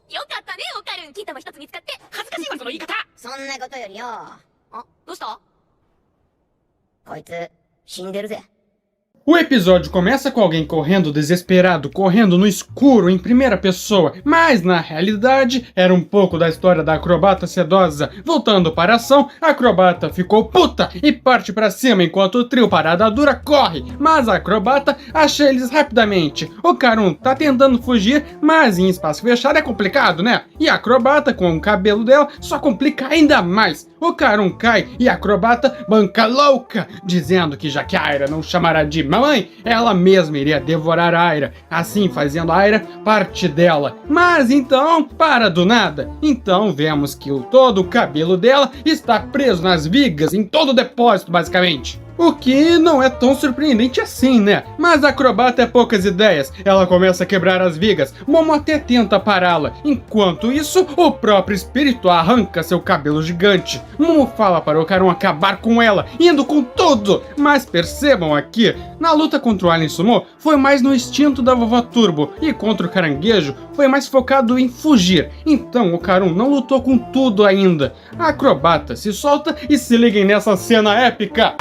よかったね、オカルン。金玉一つ見つかって。恥ずかしいわ、その言い方。そんなことよりよ。あ、どうした？こいつ、死んでるぜ。 O episódio começa com alguém correndo desesperado, correndo no escuro em primeira pessoa, mas na realidade era um pouco da história da Acrobata Sedosa. Voltando para a ação, a Acrobata ficou puta e parte para cima enquanto o trio Parada Dura corre, mas a Acrobata acha eles rapidamente. O Okarun tá tentando fugir, mas em espaço fechado é complicado, né? E a Acrobata, com o cabelo dela, só complica ainda mais. O Okarun cai e a Acrobata banca louca, dizendo que já que a Aira não chamará de mamãe, ela mesma iria devorar a Aira, assim fazendo a Aira parte dela. Mas então, para do nada. Então vemos que todo o cabelo dela está preso nas vigas, em todo o depósito basicamente. O que não é tão surpreendente assim, né? Mas a acrobata é poucas ideias. Ela começa a quebrar as vigas. Momo até tenta pará-la. Enquanto isso, o próprio espírito arranca seu cabelo gigante. Momo fala para Okarun acabar com ela, indo com tudo. Mas percebam aqui, na luta contra o Alien Sumo, foi mais no instinto da Vovó Turbo. E contra o caranguejo, foi mais focado em fugir. Então Okarun não lutou com tudo ainda. A acrobata se solta e se liguem nessa cena épica.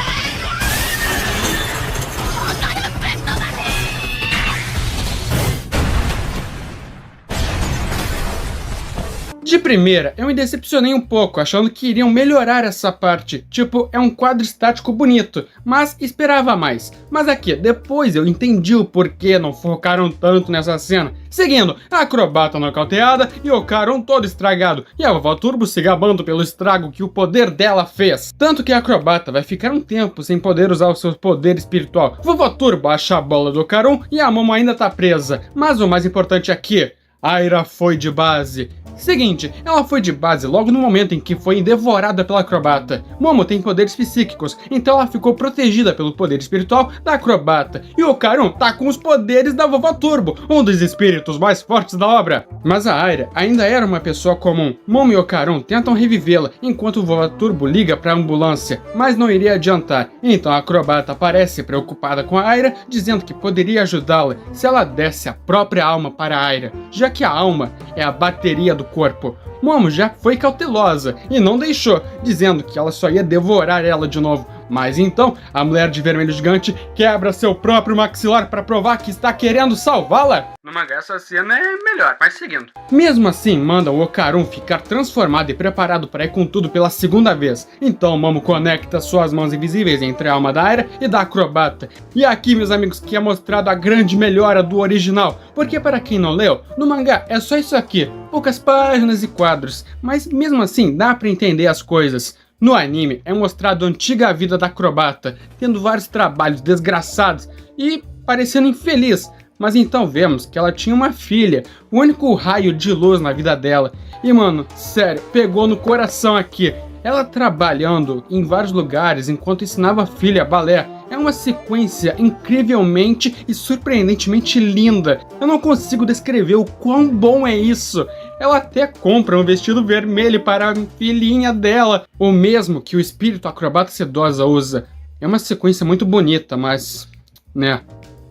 De primeira, eu me decepcionei um pouco, achando que iriam melhorar essa parte. Tipo, é um quadro estático bonito, mas esperava mais. Mas aqui, depois eu entendi o porquê não focaram tanto nessa cena. Seguindo, a acrobata nocauteada e o Okarun todo estragado, e a Vovó Turbo se gabando pelo estrago que o poder dela fez. Tanto que a acrobata vai ficar um tempo sem poder usar o seu poder espiritual. Vovó Turbo acha a bola do Okarun e a Momo ainda tá presa. Mas o mais importante aqui, Aira foi de base. Seguinte, ela foi de base logo no momento em que foi devorada pela acrobata. Momo tem poderes psíquicos, então ela ficou protegida pelo poder espiritual da acrobata. E o Okarun tá com os poderes da Vovó Turbo, um dos espíritos mais fortes da obra. Mas a Aira ainda era uma pessoa comum. Momo e Okarun tentam revivê-la, enquanto Vovó Turbo liga pra ambulância, mas não iria adiantar. Então a acrobata parece preocupada com a Aira, dizendo que poderia ajudá-la se ela desse a própria alma para a Aira, já que a alma é a bateria do corpo. Momo já foi cautelosa e não deixou, dizendo que ela só ia devorar ela de novo. Mas então, a mulher de vermelho gigante quebra seu próprio maxilar para provar que está querendo salvá-la. No mangá essa cena é melhor, mas seguindo. Mesmo assim, manda o Okarun ficar transformado e preparado para ir com tudo pela segunda vez. Então Momo conecta suas mãos invisíveis entre a alma da Aira e da acrobata. E aqui, meus amigos, que é mostrado a grande melhora do original. Porque para quem não leu, no mangá é só isso aqui, poucas páginas e quadros. Mas mesmo assim, dá para entender as coisas. No anime é mostrado a antiga vida da acrobata, tendo vários trabalhos desgraçados e parecendo infeliz. Mas então vemos que ela tinha uma filha, o único raio de luz na vida dela. E mano, sério, pegou no coração aqui. Ela trabalhando em vários lugares enquanto ensinava a filha balé. É uma sequência incrivelmente e surpreendentemente linda. Eu não consigo descrever o quão bom é isso. Ela até compra um vestido vermelho para a filhinha dela, o mesmo que o espírito acrobata sedosa usa. É uma sequência muito bonita, mas, né,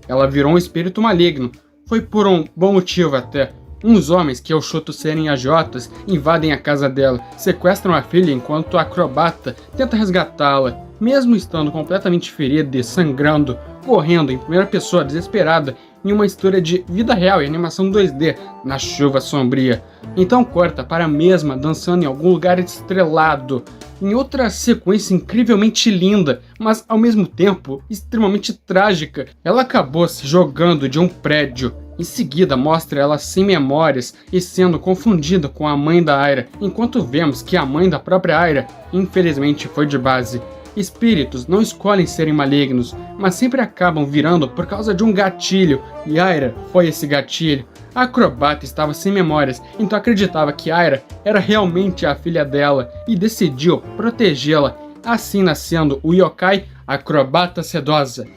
ela virou um espírito maligno. Foi por um bom motivo até. Uns homens, que eu chuto serem agiotas, invadem a casa dela, sequestram a filha enquanto a acrobata tenta resgatá-la. Mesmo estando completamente ferida e sangrando, correndo em primeira pessoa desesperada, em uma história de vida real e animação 2D, na chuva sombria. Então corta para a mesma dançando em algum lugar estrelado, em outra sequência incrivelmente linda, mas ao mesmo tempo extremamente trágica. Ela acabou se jogando de um prédio. Em seguida mostra ela sem memórias e sendo confundida com a mãe da Aira, enquanto vemos que a mãe da própria Aira infelizmente foi de base. Espíritos não escolhem serem malignos, mas sempre acabam virando por causa de um gatilho, e Aira foi esse gatilho. A acrobata estava sem memórias, então acreditava que Aira era realmente a filha dela, e decidiu protegê-la, assim nascendo o yokai Acrobata Sedosa.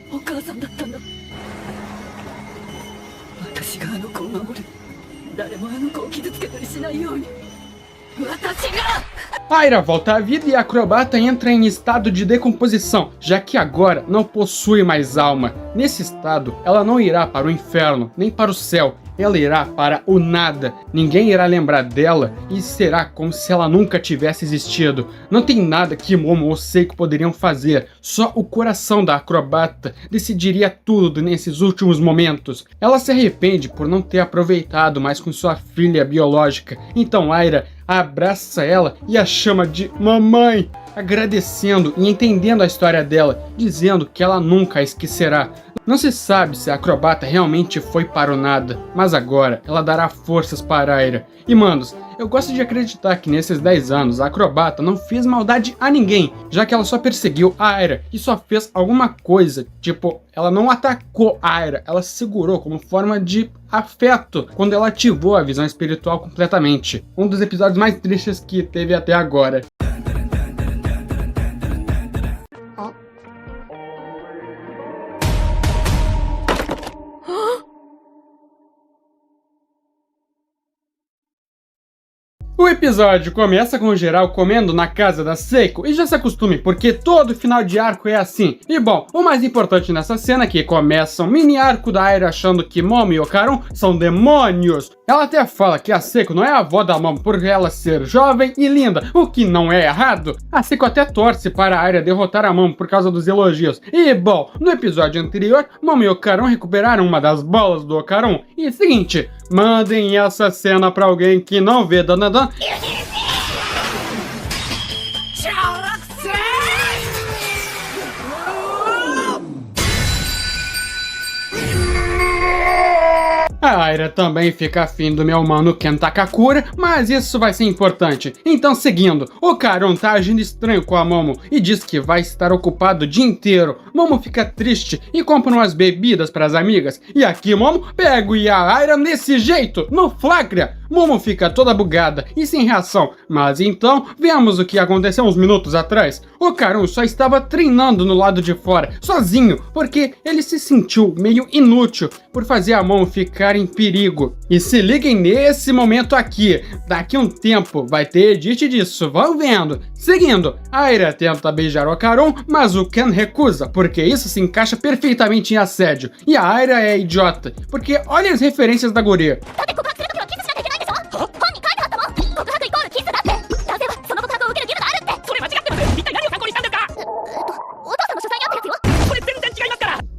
Aira volta à vida e a acrobata entra em estado de decomposição, já que agora não possui mais alma. Nesse estado, ela não irá para o inferno, nem para o céu. Ela irá para o nada. Ninguém irá lembrar dela e será como se ela nunca tivesse existido. Não tem nada que Momo ou Seiko poderiam fazer. Só o coração da acrobata decidiria tudo nesses últimos momentos. Ela se arrepende por não ter aproveitado mais com sua filha biológica. Então Aira abraça ela e a chama de mamãe, agradecendo e entendendo a história dela, dizendo que ela nunca a esquecerá. Não se sabe se a acrobata realmente foi para o nada, mas agora ela dará forças para Aira. E manos, eu gosto de acreditar que nesses 10 anos a acrobata não fez maldade a ninguém, já que ela só perseguiu a Aira e só fez alguma coisa, tipo, ela não atacou a Aira, ela segurou como forma de afeto quando ela ativou a visão espiritual completamente. Um dos episódios mais tristes que teve até agora. episódio começa com o geral comendo na casa da Seiko, e já se acostume, porque todo final de arco é assim. E bom, o mais importante nessa cena é que começa um mini arco da Aira achando que Momo e Ocaron são demônios. Ela até fala que a Seiko não é a avó da Momo por ela ser jovem e linda, o que não é errado. A Seiko até torce para a Aira derrotar a Momo por causa dos elogios. E bom, no episódio anterior, Momo e Ocaron recuperaram uma das bolas do Ocaron. E seguinte, mandem essa cena pra alguém que não vê Dandadan. A Aira também fica afim do meu mano Ken Takakura, mas isso vai ser importante. Então, seguindo, Ocaron tá agindo estranho com a Momo e diz que vai estar ocupado o dia inteiro. Momo fica triste e compra umas bebidas para as amigas. E aqui Momo pega e a Aira nesse jeito, no flagra. Momo fica toda bugada e sem reação, mas então vemos o que aconteceu uns minutos atrás. Ocaron só estava treinando no lado de fora, sozinho, porque ele se sentiu meio inútil por fazer a Momo ficar em perigo. E se liguem nesse momento aqui, daqui um tempo vai ter edit disso, vão vendo. Seguindo, Aira tenta beijar Ocaron, mas o Ken recusa, porque isso se encaixa perfeitamente em assédio. E a Aira é idiota, porque olha as referências da guria.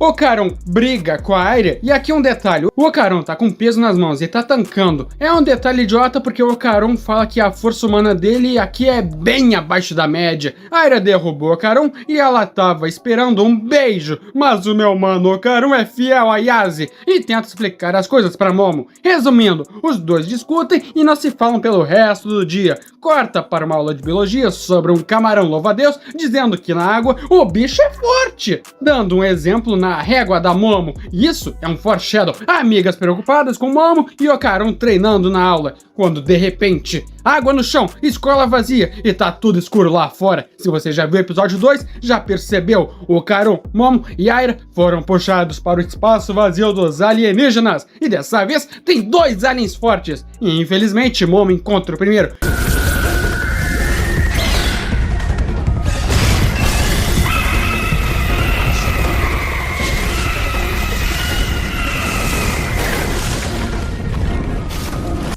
Ocaron briga com a Aira, e aqui um detalhe, o Ocaron tá com peso nas mãos e tá tancando. É um detalhe idiota porque o Ocaron fala que a força humana dele aqui é bem abaixo da média. A Aira derrubou o Ocaron e ela tava esperando um beijo, mas o meu mano Ocaron é fiel a Yase e tenta explicar as coisas pra Momo. Resumindo, os dois discutem e não se falam pelo resto do dia. Corta para uma aula de biologia sobre um camarão louva-a-Deus dizendo que na água o bicho é forte, dando um exemplo na régua da Momo. Isso é um foreshadow. Amigas preocupadas com Momo e Ocaron treinando na aula, quando de repente, água no chão, escola vazia e tá tudo escuro lá fora. Se você já viu o episódio 2, já percebeu, Ocaron, Momo e Aira foram puxados para o espaço vazio dos alienígenas, e dessa vez tem 2 aliens fortes, e infelizmente Momo encontra o primeiro.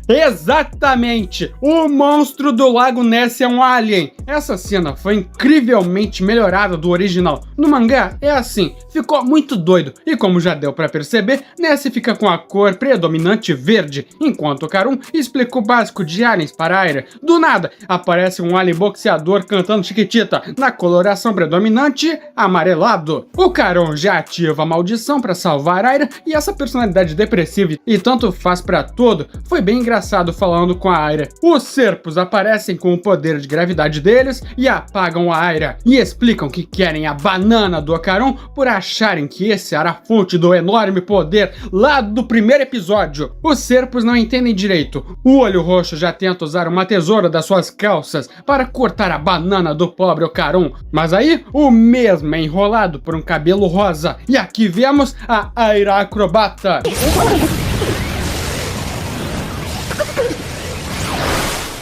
Exatamente! O monstro do Lago Ness é um alien! Essa cena foi incrivelmente melhorada do original. No mangá é assim, ficou muito doido, e como já deu pra perceber, Ness fica com a cor predominante verde, enquanto Ocaron explica o básico de aliens para Aira. Do nada, aparece um alien boxeador cantando Chiquitita, na coloração predominante amarelado. Ocaron já ativa a maldição pra salvar Aira, e essa personalidade depressiva e tanto faz pra todo foi bem engraçado falando com a Aira. Os Serpos aparecem com o poder de gravidade deles e apagam a Aira, e explicam que querem a banana do Ocaron por acharem que esse era a fonte do enorme poder lá do primeiro episódio. Os Serpos não entendem direito. O Olho Roxo já tenta usar uma tesoura das suas calças para cortar a banana do pobre Ocaron, mas aí o mesmo é enrolado por um cabelo rosa, e aqui vemos a Aira acrobata.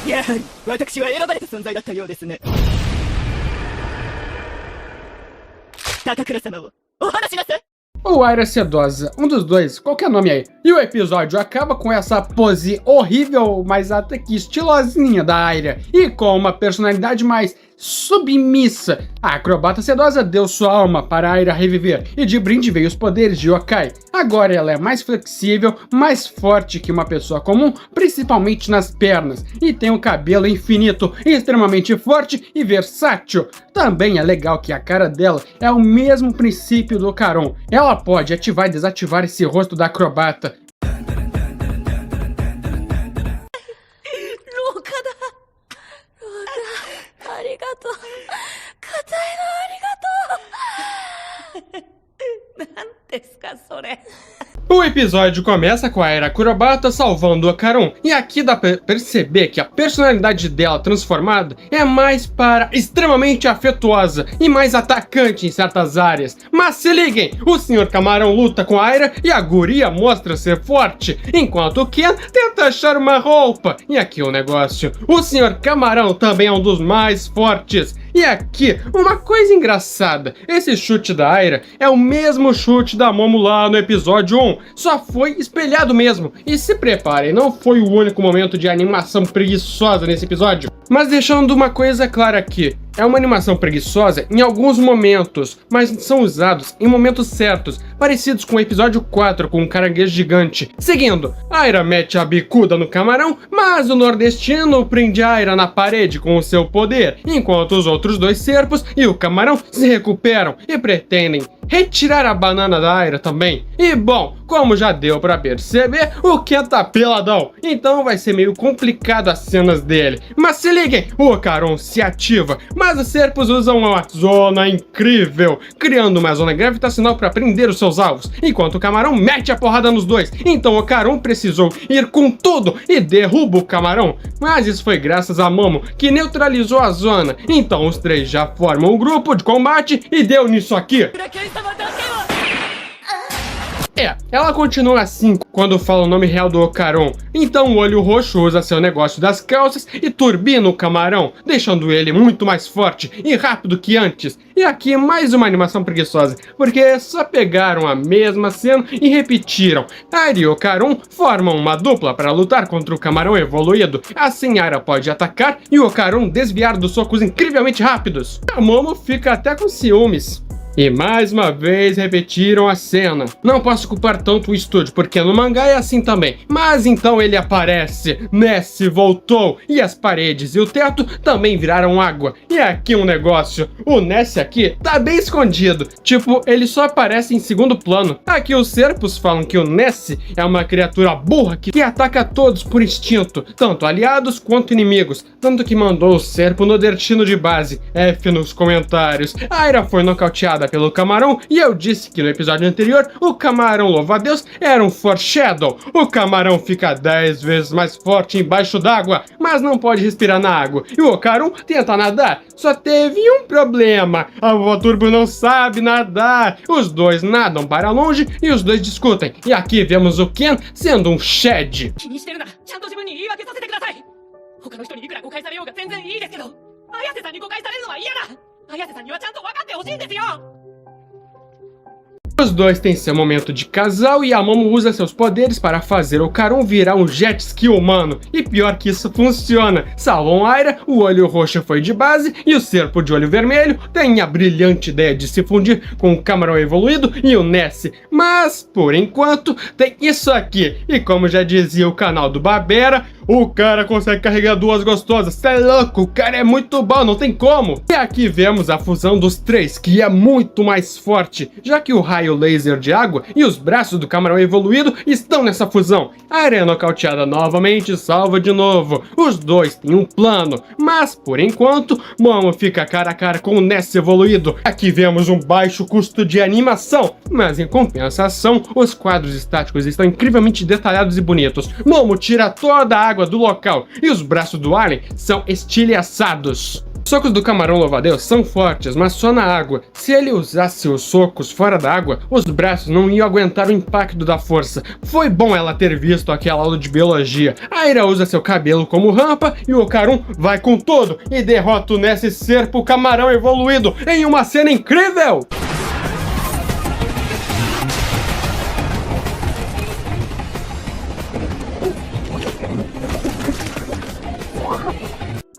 やはり私は選ばれた存在だったようですね。高倉様をお話しなさい。 Ou Aira Sedosa, um dos dois, qualquer nome aí. E o episódio acaba com essa pose horrível, mas até que estilosinha da Aira, e com uma personalidade mais submissa. A acrobata sedosa deu sua alma para a Aira reviver, e de brinde veio os poderes de Yokai. Agora ela é mais flexível, mais forte que uma pessoa comum, principalmente nas pernas, e tem um cabelo infinito, extremamente forte e versátil. Também é legal que a cara dela é o mesmo princípio do Ocaron. Ela pode ativar e desativar esse rosto da acrobata. O episódio começa com a Aira Kurobata salvando o Karon, e aqui dá pra perceber que a personalidade dela transformada é mais para extremamente afetuosa e mais atacante em certas áreas. Mas se liguem, o Sr. Camarão luta com a Aira e a guria mostra ser forte, enquanto o Ken tenta achar uma roupa. E aqui o negócio, o Sr. Camarão também é um dos mais fortes. E aqui, uma coisa engraçada, esse chute da Aira é o mesmo chute da Momo lá no episódio 1, só foi espelhado mesmo. E se preparem, não foi o único momento de animação preguiçosa nesse episódio. Mas deixando uma coisa clara aqui, é uma animação preguiçosa em alguns momentos, mas são usados em momentos certos, parecidos com o episódio 4 com o caranguejo gigante. Seguindo, Aira mete a bicuda no camarão, mas o nordestino prende a Aira na parede com o seu poder, enquanto os outros dois serpos e o camarão se recuperam e pretendem retirar a banana da Aira também. E bom, como já deu pra perceber, o Ken tá peladão, então vai ser meio complicado as cenas dele. Mas se liguem, o Karon se ativa, mas os serpos usam uma zona incrível, criando uma zona gravitacional para prender os seus alvos, enquanto o camarão mete a porrada nos dois. Então o Karon precisou ir com tudo e derruba o camarão, mas isso foi graças a Momo, que neutralizou a zona. Então os três já formam um grupo de combate e deu nisso aqui. Ela continua assim quando fala o nome real do Karon. Então o olho roxo usa seu negócio das calças e turbina o camarão, deixando ele muito mais forte e rápido que antes. E aqui mais uma animação preguiçosa, porque só pegaram a mesma cena e repetiram. Aira e o Karon formam uma dupla para lutar contra o camarão evoluído. Assim Aira pode atacar e o Karon desviar dos socos incrivelmente rápidos. A Momo fica até com ciúmes. E mais uma vez repetiram a cena. Não posso culpar tanto o estúdio, porque no mangá é assim também. Mas então ele aparece. Nessie voltou. E as paredes e o teto também viraram água. E aqui um negócio. O Nessie aqui tá bem escondido. Tipo, ele só aparece em segundo plano. Aqui os serpos falam que o Nessie é uma criatura burra que ataca todos por instinto. Tanto aliados quanto inimigos. Tanto que mandou o serpo no Dertino de base. F nos comentários. A Aira foi nocauteada pelo camarão, e eu disse que no episódio anterior o camarão louva-a-Deus era um foreshadow. O camarão fica 10 vezes mais forte embaixo d'água, mas não pode respirar na água. E o Karon tenta nadar, só teve um problema: a vovó Turbo não sabe nadar. Os dois nadam para longe e os dois discutem. E aqui vemos o Ken sendo um Shed. Os dois têm seu momento de casal e a Momo usa seus poderes para fazer o Karon virar um jet ski humano. E pior que isso funciona. Salvam Aira, o olho roxo foi de base e o serpo de olho vermelho tem a brilhante ideia de se fundir com o camarão evoluído e o Nessie. Mas, por enquanto, tem isso aqui. E como já dizia o canal do Babera, o cara consegue carregar duas gostosas. Cê é louco, o cara é muito bom, não tem como. E aqui vemos a fusão dos três, que é muito mais forte, já que o raio laser de água e os braços do camarão evoluído estão nessa fusão. A Aira é nocauteada novamente e salva de novo. Os dois têm um plano, mas por enquanto, Momo fica cara a cara com o Nessie evoluído. Aqui vemos um baixo custo de animação, mas em compensação, os quadros estáticos estão incrivelmente detalhados e bonitos. Momo tira toda a água do local e os braços do alien são estilhaçados. Os socos do camarão louva-a-Deus são fortes, mas só na água. Se ele usasse os socos fora da água, os braços não iam aguentar o impacto da força. Foi bom ela ter visto aquela aula de biologia. A Aira usa seu cabelo como rampa e o Karon vai com tudo e derrota o Nessie serpo camarão evoluído em uma cena incrível!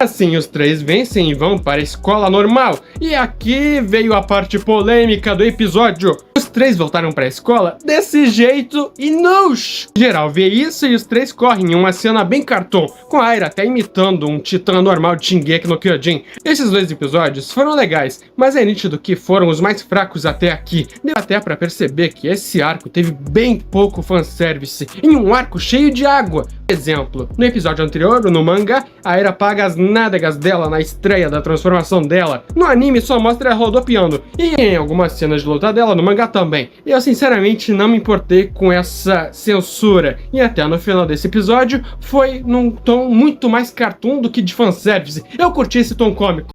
Assim, os três vencem e vão para a escola normal. E aqui veio a parte polêmica do episódio. Os três voltaram para a escola desse jeito e nosh! Geral vê isso e os três correm em uma cena bem cartoon, com a Aira até imitando um titã normal de Shingeki no Kyojin. Esses dois episódios foram legais, mas é nítido que foram os mais fracos até aqui. Deu até para perceber que esse arco teve bem pouco fanservice, em um arco cheio de água. Exemplo, no episódio anterior, no mangá, a Aira paga as nádegas dela na estreia da transformação dela. No anime só mostra ela rodopiando, e em algumas cenas de luta dela no mangá também. Eu sinceramente não me importei com essa censura, e até no final desse episódio foi num tom muito mais cartoon do que de fanservice. Eu curti esse tom cômico.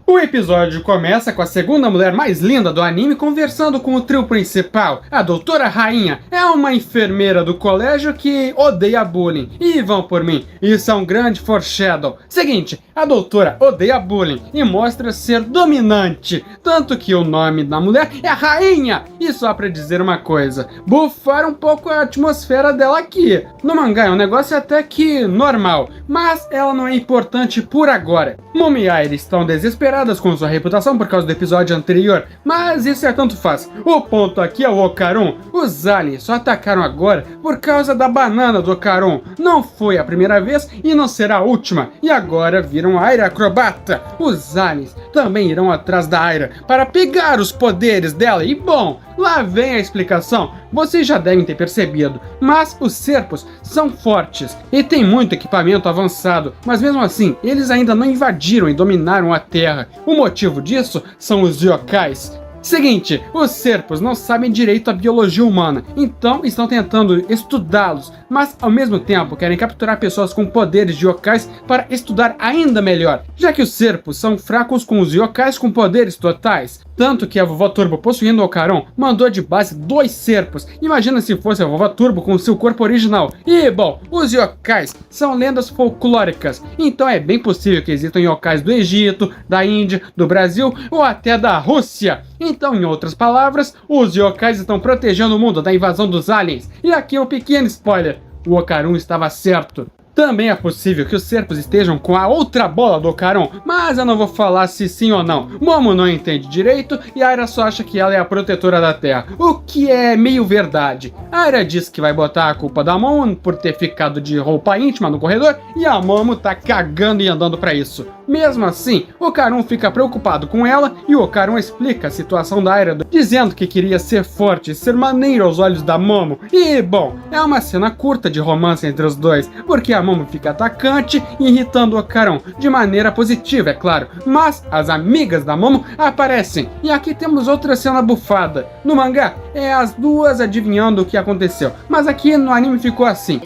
O episódio começa com a segunda mulher mais linda do anime conversando com o trio principal. A doutora Rainha é uma enfermeira do colégio que odeia bullying. E vão por mim, isso é um grande foreshadow. Seguinte, a doutora odeia bullying e mostra ser dominante. Tanto que o nome da mulher é Rainha. E só pra dizer uma coisa, bufar um pouco a atmosfera dela aqui. No mangá é um negócio até que normal, mas ela não é importante por agora. Momo e Aira estão desesperados com sua reputação por causa do episódio anterior, mas isso é tanto faz. O ponto aqui é o Okarun. Os aliens só atacaram agora por causa da banana do Okarun. Não foi a primeira vez e não será a última. E agora viram a Aira acrobata. Os aliens também irão atrás da Aira para pegar os poderes dela. E bom, lá vem a explicação. Vocês já devem ter percebido, mas os Serpos são fortes e têm muito equipamento avançado, mas mesmo assim, eles ainda não invadiram e dominaram a Terra. O motivo disso são os yokais. Seguinte, os Serpos não sabem direito a biologia humana, então estão tentando estudá-los, mas ao mesmo tempo querem capturar pessoas com poderes de yokais para estudar ainda melhor, já que os Serpos são fracos com os yokais com poderes totais. Tanto que a Vovó Turbo, possuindo o Okarun, mandou de base 2 Serpos. Imagina se fosse a Vovó Turbo com seu corpo original. E, bom, os yokais são lendas folclóricas, então é bem possível que existam yokais do Egito, da Índia, do Brasil ou até da Rússia. Então, em outras palavras, os yokais estão protegendo o mundo da invasão dos aliens. E aqui um pequeno spoiler, o Okarun estava certo. Também é possível que os Serpos estejam com a outra bola do Okarun, mas eu não vou falar se sim ou não. Momo não entende direito e Aira só acha que ela é a protetora da Terra, o que é meio verdade. Aira diz que vai botar a culpa da Momo por ter ficado de roupa íntima no corredor e a Momo tá cagando e andando pra isso. Mesmo assim, o Okarun fica preocupado com ela e o Okarun explica a situação da Aira, dizendo que queria ser forte e ser maneiro aos olhos da Momo. E, bom, é uma cena curta de romance entre os dois, porque a Momo fica atacante e irritando o Okarun, de maneira positiva, é claro, mas as amigas da Momo aparecem. E aqui temos outra cena bufada. No mangá, é as duas adivinhando o que aconteceu, mas aqui no anime ficou assim.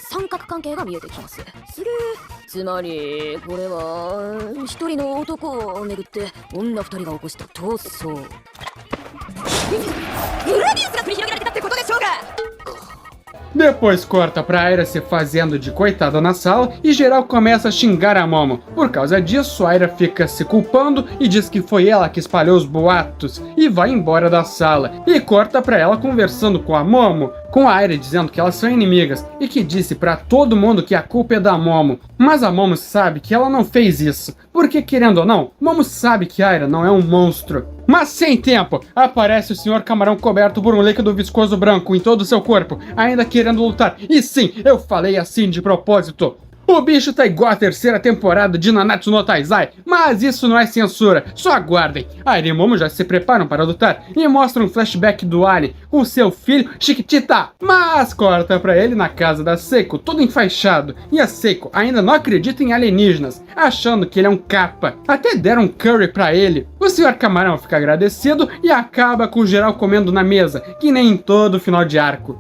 つまりこれは一人の男をめぐって女二人が起こした闘争グラディウスが繰り広げられてたってことでしょうか。 Depois corta pra Aira se fazendo de coitada na sala e geral começa a xingar a Momo. Por causa disso, Aira fica se culpando e diz que foi ela que espalhou os boatos e vai embora da sala. E corta pra ela conversando com a Momo, com a Aira dizendo que elas são inimigas e que disse pra todo mundo que a culpa é da Momo. Mas a Momo sabe que ela não fez isso, porque querendo ou não, Momo sabe que Aira não é um monstro. Mas sem tempo, aparece o Sr. Camarão coberto por um líquido viscoso branco em todo o seu corpo, ainda querendo lutar. E sim, eu falei assim de propósito. O bicho tá igual a terceira temporada de Nanatsu no Taizai, mas isso não é censura, só aguardem. Aira e Momo já se preparam para lutar e mostram um flashback do Alien com seu filho Chiquitita. Mas corta pra ele na casa da Seiko, todo enfaixado, e a Seiko ainda não acredita em alienígenas, achando que ele é um capa. Até deram um curry pra ele. O Sr. Camarão fica agradecido e acaba com o geral comendo na mesa, que nem em todo final de arco.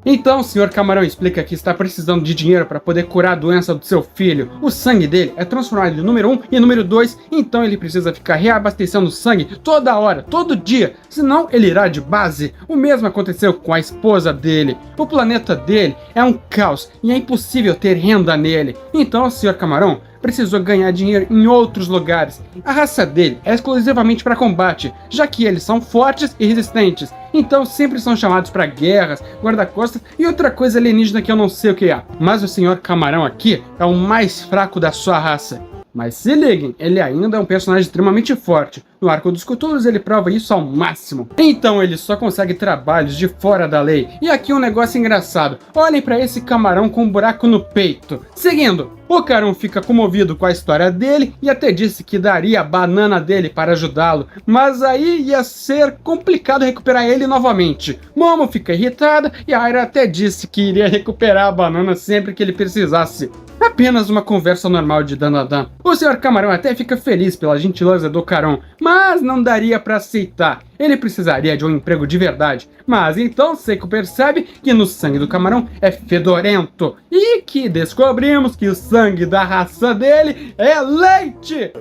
Então o Sr. Camarão explica que está precisando de dinheiro para poder curar a doença do seu filho. O sangue dele é transformado de número 1 e número 2, então ele precisa ficar reabastecendo sangue toda hora, todo dia, senão ele irá de base. O mesmo aconteceu com a esposa dele. O planeta dele é um caos e é impossível ter renda nele. Então o Sr. Camarão precisou ganhar dinheiro em outros lugares. A raça dele é exclusivamente para combate, já que eles são fortes e resistentes. Então sempre são chamados para guerras, guarda-costas e outra coisa alienígena que eu não sei o que é. Mas o Sr. Camarão aqui é o mais fraco da sua raça. Mas se liguem, ele ainda é um personagem extremamente forte. No Arco dos Cthulhus ele prova isso ao máximo. Então ele só consegue trabalhos de fora da lei. E aqui um negócio engraçado. Olhem pra esse camarão com um buraco no peito. Seguindo, o Karun fica comovido com a história dele e até disse que daria a banana dele para ajudá-lo. Mas aí ia ser complicado recuperar ele novamente. Momo fica irritada e a Aira até disse que iria recuperar a banana sempre que ele precisasse. Apenas uma conversa normal de Dandadan. O Sr. Camarão até fica feliz pela gentileza do Karun, mas não daria para aceitar. Ele precisaria de um emprego de verdade. Mas então Seiko percebe que no sangue do camarão é fedorento. E que descobrimos que o sangue da raça dele é leite!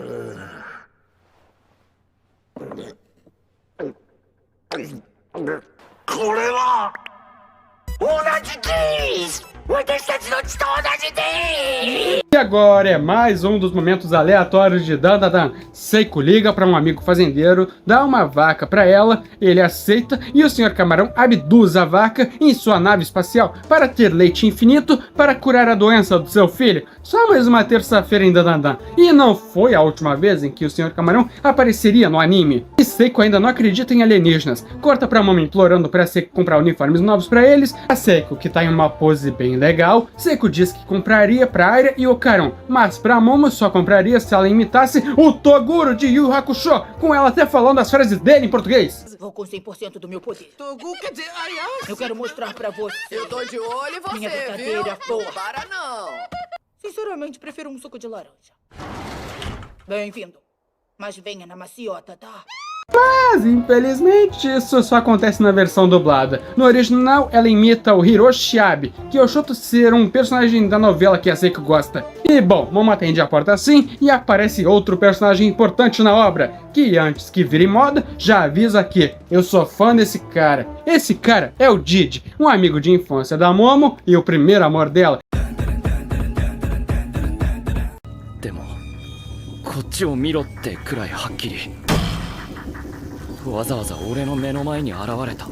E agora é mais um dos momentos aleatórios de Dandadan. Seiko liga para um amigo fazendeiro, dá uma vaca para ela, ele aceita e o Sr. Camarão abduz a vaca em sua nave espacial para ter leite infinito para curar a doença do seu filho. Só mais uma terça-feira em Dandadan. E não foi a última vez em que o Sr. Camarão apareceria no anime. E Seiko ainda não acredita em alienígenas. Corta pra Momo implorando pra Seiko comprar uniformes novos para eles. A Seiko, que tá em uma pose bem legal, Seiko diz que compraria pra Aira e o Karun, mas pra Momo só compraria se ela imitasse o Toguro de Yu Hakusho, com ela até falando as frases dele em português. Vou com 100% do meu poder. Togu, quer dizer, aliás... Eu quero mostrar pra você. Eu tô de olho em você, Minha brincadeira, viu? porra. Não para, não. Sinceramente, prefiro um suco de laranja. Bem-vindo. Mas venha na maciota, tá? Mas, infelizmente, isso só acontece na versão dublada. No original, ela imita o Hiroshi Abe, que eu chuto ser um personagem da novela que a Seiko gosta. E, bom, Momo atende a porta assim, e aparece outro personagem importante na obra, que antes que vire moda, já avisa que eu sou fã desse cara. Esse cara é o Didi, um amigo de infância da Momo e o primeiro amor dela. でもこっちを見ろってくらいはっきりわざわざ俺の目の前に現れた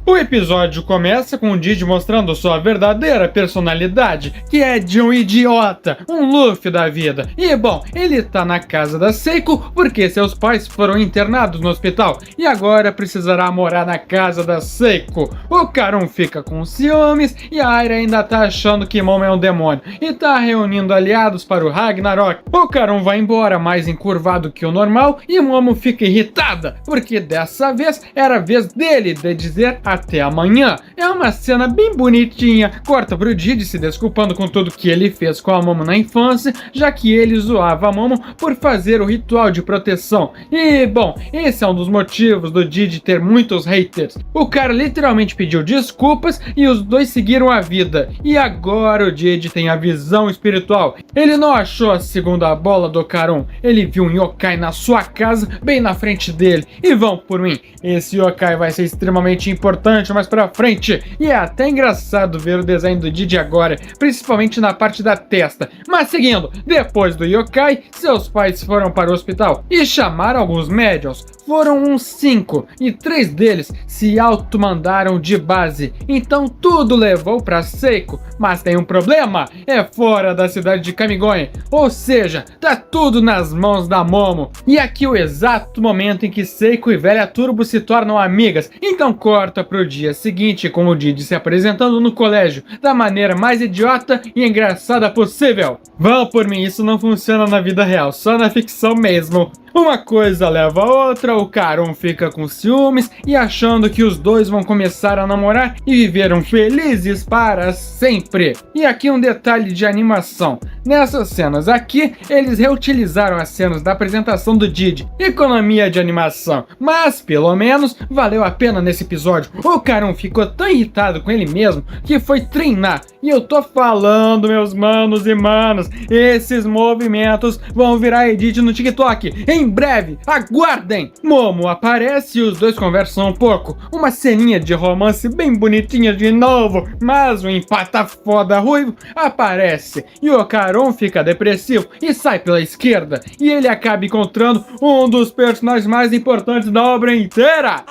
O episódio começa com o Didi mostrando sua verdadeira personalidade, que é de um idiota, um Luffy da vida. E bom, ele tá na casa da Seiko porque seus pais foram internados no hospital e agora precisará morar na casa da Seiko. O Karun fica com ciúmes e a Aira ainda tá achando que Momo é um demônio e tá reunindo aliados para o Ragnarok. O Karun vai embora mais encurvado que o normal e Momo fica irritada porque dessa vez era a vez dele de dizer até amanhã. É uma cena bem bonitinha. Corta pro Didi se desculpando com tudo que ele fez com a Momo na infância, já que ele zoava a Momo por fazer o ritual de proteção. E, bom, esse é um dos motivos do Didi ter muitos haters. O cara literalmente pediu desculpas e os dois seguiram a vida. E agora o Didi tem a visão espiritual. Ele não achou a segunda bola do Karun. Ele viu um yokai na sua casa, bem na frente dele. E vão por mim, esse yokai vai ser extremamente importante mais pra frente, e é até engraçado ver o desenho do Didi agora, principalmente na parte da testa. Mas seguindo, depois do yokai, seus pais foram para o hospital e chamaram alguns médiums. Foram uns 5, e 3 deles se automandaram de base, então tudo levou pra Seiko. Mas tem um problema, é fora da cidade de Kamigoye, ou seja, tá tudo nas mãos da Momo. E aqui o exato momento em que Seiko e Velha Turbo se tornam amigas, então corta pro dia seguinte com o Didi se apresentando no colégio da maneira mais idiota e engraçada possível. Vão por mim, isso não funciona na vida real, só na ficção mesmo. Uma coisa leva a outra, o Karun fica com ciúmes e achando que os dois vão começar a namorar e viveram felizes para sempre. E aqui um detalhe de animação. Nessas cenas aqui, eles reutilizaram as cenas da apresentação do Didi. Economia de animação, mas pelo menos valeu a pena nesse episódio. O Karun ficou tão irritado com ele mesmo que foi treinar. E eu tô falando, meus manos e manas, esses movimentos vão virar edit no TikTok. Em breve, aguardem! Momo aparece e os dois conversam um pouco. Uma ceninha de romance bem bonitinha de novo, mas o empata foda ruivo aparece. E o Karun fica depressivo e sai pela esquerda. E ele acaba encontrando um dos personagens mais importantes da obra inteira.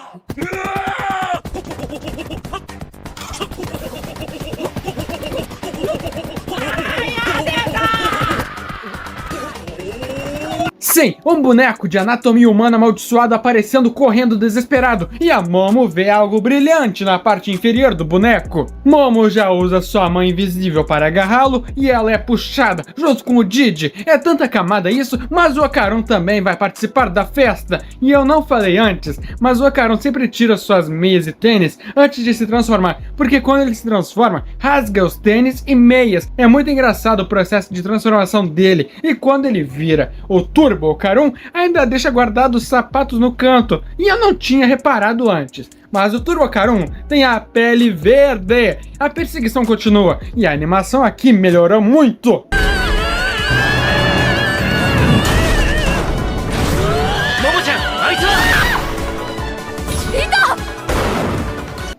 Sim, um boneco de anatomia humana amaldiçoado aparecendo correndo desesperado, e a Momo vê algo brilhante na parte inferior do boneco. Momo já usa sua mão invisível para agarrá-lo e ela é puxada junto com o Didi. É tanta camada isso, mas o Okarun também vai participar da festa. E eu não falei antes, mas o Okarun sempre tira suas meias e tênis antes de se transformar, porque quando ele se transforma, rasga os tênis e meias. É muito engraçado o processo de transformação dele, e quando ele vira o Turbo Okarun, ainda deixa guardados os sapatos no canto, e eu não tinha reparado antes. Mas o Turbo Okarun tem a pele verde. A perseguição continua, e a animação aqui melhorou muito.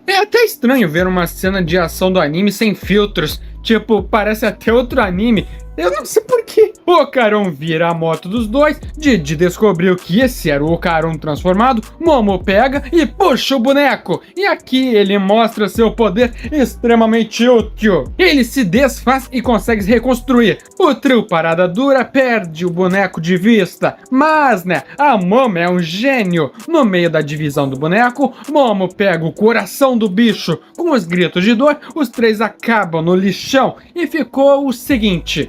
É até estranho ver uma cena de ação do anime sem filtros. Tipo, parece até outro anime. Eu não sei porquê. O Okarun vira a moto dos dois, Didi descobriu que esse era o Okarun transformado, Momo pega e puxa o boneco. E aqui ele mostra seu poder extremamente útil. Ele se desfaz e consegue se reconstruir. O trio Parada Dura perde o boneco de vista. Mas, né, a Momo é um gênio. No meio da divisão do boneco, Momo pega o coração do bicho. Com os gritos de dor, os três acabam no lixão. E ficou o seguinte...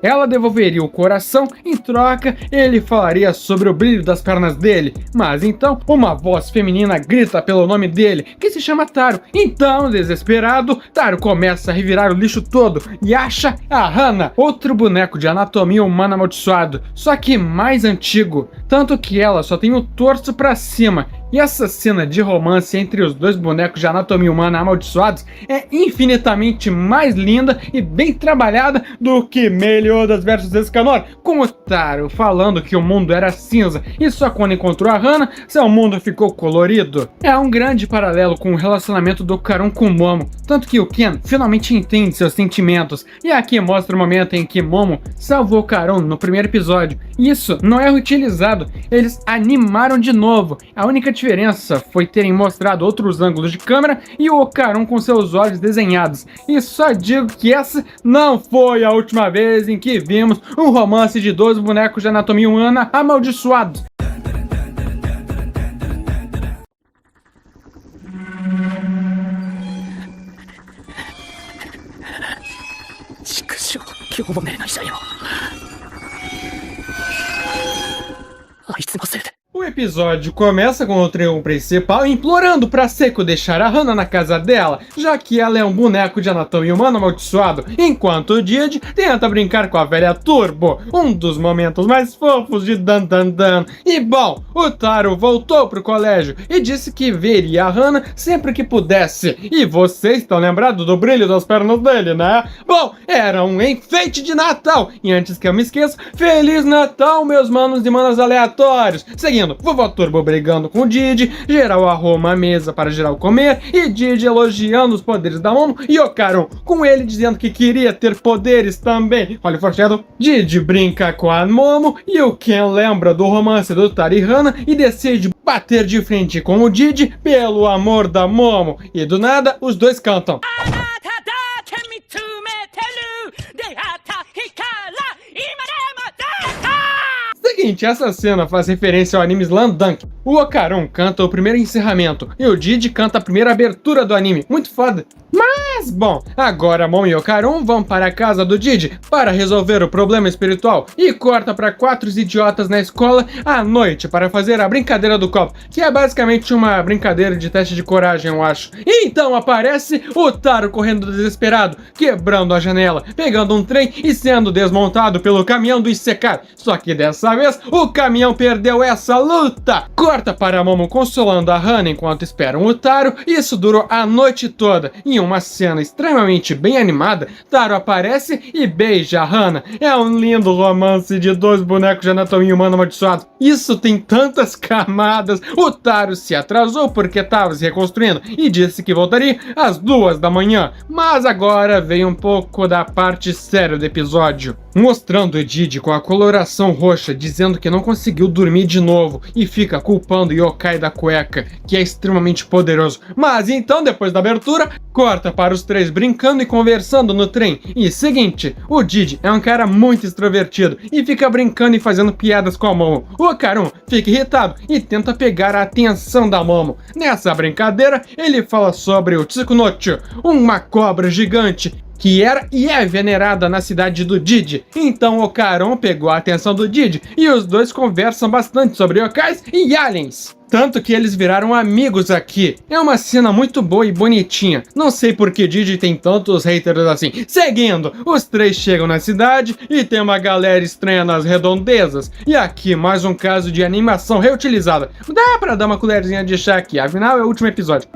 Ela devolveria o coração, em troca, ele falaria sobre o brilho das pernas dele. Mas então, uma voz feminina grita pelo nome dele, que se chama Taro. Então, desesperado, Taro começa a revirar o lixo todo e acha a Hana, outro boneco de anatomia humana amaldiçoado, só que mais antigo. Tanto que ela só tem o torso pra cima. E essa cena de romance entre os dois bonecos de anatomia humana amaldiçoados é infinitamente mais linda e bem trabalhada do que Meliodas vs Escanor, com o Taro falando que o mundo era cinza e só quando encontrou a Hana, seu mundo ficou colorido. É um grande paralelo com o relacionamento do Okarun com Momo, tanto que o Ken finalmente entende seus sentimentos, e aqui mostra o momento em que Momo salvou o Okarun no primeiro episódio. Isso não é utilizado, eles animaram de novo. A única diferença foi terem mostrado outros ângulos de câmera e o Okarun com seus olhos desenhados. E só digo que essa não foi a última vez em que vimos um romance de dois bonecos de anatomia humana amaldiçoados. O episódio começa com o trio principal implorando pra Seiko deixar a Hana na casa dela, já que ela é um boneco de anatomia humana amaldiçoado, enquanto o Didi tenta brincar com a velha Turbo, um dos momentos mais fofos de Dan Dan Dan. E bom, o Taro voltou pro colégio e disse que veria a Hana sempre que pudesse. E vocês estão lembrados do brilho das pernas dele, né? Bom, era um enfeite de Natal. E antes que eu me esqueça, Feliz Natal, meus manos e manas aleatórios. Seguindo, vovó Turbo brigando com o Didi, geral arruma a mesa para geral comer, e Didi elogiando os poderes da Momo, e Okarun com ele dizendo que queria ter poderes também. Olha o foreshadow. Didi brinca com a Momo, e o Ken lembra do romance do Taro e Hana e decide bater de frente com o Didi pelo amor da Momo. E do nada, os dois cantam. Seguinte, essa cena faz referência ao anime Slam Dunk. O Okarun canta o primeiro encerramento e o Didi canta a primeira abertura do anime. Muito foda. Mas, bom, agora Momo e Okarun vão para a casa do Didi para resolver o problema espiritual e corta para 4 idiotas na escola à noite para fazer a brincadeira do copo, que é basicamente uma brincadeira de teste de coragem, eu acho. E então aparece o Taro correndo desesperado, quebrando a janela, pegando um trem e sendo desmontado pelo caminhão do Isekai. Só que dessa vez, o caminhão perdeu essa luta. Corta para Momo consolando a Hana enquanto esperam o Taro. Isso durou a noite toda. Em uma cena extremamente bem animada, Taro aparece e beija a Hana. É um lindo romance de dois bonecos de anatomia humana amaldiçoados. Isso tem tantas camadas. O Taro se atrasou porque estava se reconstruindo e disse que voltaria às 2 da manhã. Mas agora vem um pouco da parte séria do episódio, mostrando o Didi com a coloração roxa, dizendo que não conseguiu dormir de novo e fica culpando Yokai da cueca, que é extremamente poderoso. Mas então, depois da abertura, Corta para os três brincando e conversando no trem. E seguinte, o Didi é um cara muito extrovertido e fica brincando e fazendo piadas com a Momo. O Karun fica irritado e tenta pegar a atenção da Momo. Nessa brincadeira, ele fala sobre o Tsukunocho, uma cobra gigante que era e é venerada na cidade do Didi. Então o Karun pegou a atenção do Didi e os dois conversam bastante sobre yokais e aliens. Tanto que eles viraram amigos aqui. É uma cena muito boa e bonitinha. Não sei por que Didi tem tantos haters assim. Seguindo, os três chegam na cidade e tem uma galera estranha nas redondezas. E aqui mais um caso de animação reutilizada. Dá pra dar uma colherzinha de chá aqui, afinal é o último episódio.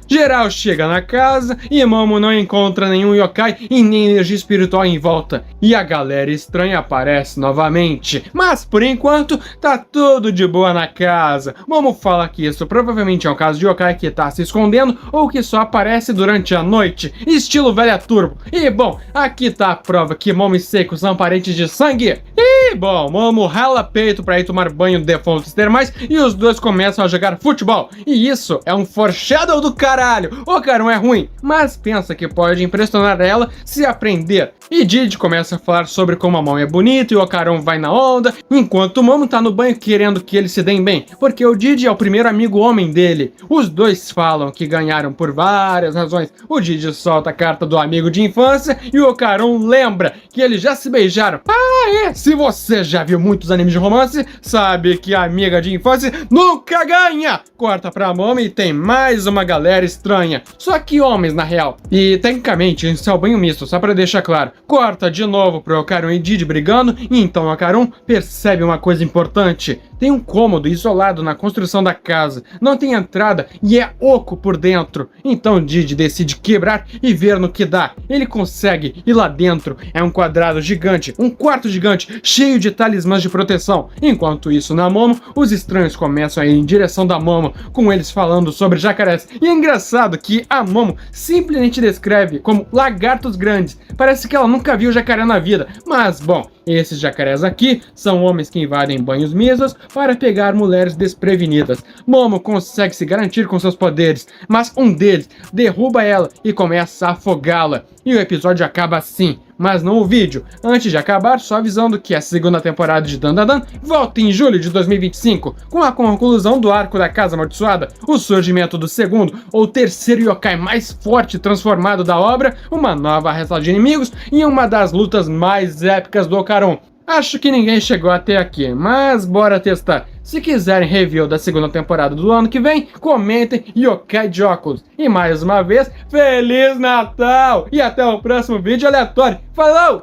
Geral chega na casa e Momo não encontra nenhum yokai e nem energia espiritual em volta. E a galera estranha aparece novamente. Mas por enquanto tá tudo de boa na casa. Momo fala que isso provavelmente é um caso de yokai que tá se escondendo ou que só aparece durante a noite, estilo velha turbo. E bom, aqui tá a prova que Momo e Seiko são parentes de sangue. E bom, Momo rala peito pra ir tomar banho de fontes termais e os dois começam a jogar futebol. E isso é um foreshadow do caralho. O Karun é ruim, mas pensa que pode impressionar ela se aprender. E Didi começa a falar sobre como a Momo é bonita e o Karun vai na onda, enquanto o Momo tá no banho querendo que eles se deem bem, porque o Didi é o primeiro amigo homem dele. Os dois falam que ganharam por várias razões. O Didi solta a carta do amigo de infância e o Karun lembra que eles já se beijaram. Ah, é! Se você já viu muitos animes de romance, sabe que a amiga de infância nunca ganha! Corta pra Momo e tem mais uma galera estranha. Só que homens, na real. E, tecnicamente, isso é o banho misto, só pra deixar claro. Corta de novo pro Karun e Didi brigando, e então o Karun percebe uma coisa importante. Tem um cômodo isolado na construção da casa, não tem entrada e é oco por dentro. Então Didi decide quebrar e ver no que dá. Ele consegue e lá dentro é um quadrado gigante, um quarto gigante cheio de talismãs de proteção. Enquanto isso, na Momo, os estranhos começam a ir em direção da Momo, com eles falando sobre jacarés. E é engraçado que a Momo simplesmente descreve como lagartos grandes. Parece que ela nunca viu jacaré na vida, mas bom, esses jacarés aqui são homens que invadem banhos mistos para pegar mulheres desprevenidas. Momo consegue se garantir com seus poderes, mas um deles derruba ela e começa a afogá-la. E o episódio acaba assim, mas não o vídeo. Antes de acabar, só avisando que a segunda temporada de Dandadan volta em julho de 2025, com a conclusão do arco da Casa Amaldiçoada, o surgimento do segundo ou terceiro yokai mais forte transformado da obra, uma nova reta de inimigos e uma das lutas mais épicas do Karun. Acho que ninguém chegou até aqui, mas bora testar. Se quiserem review da segunda temporada do ano que vem, comentem Yokai de óculos. E mais uma vez, Feliz Natal! E até o próximo vídeo aleatório. Falou!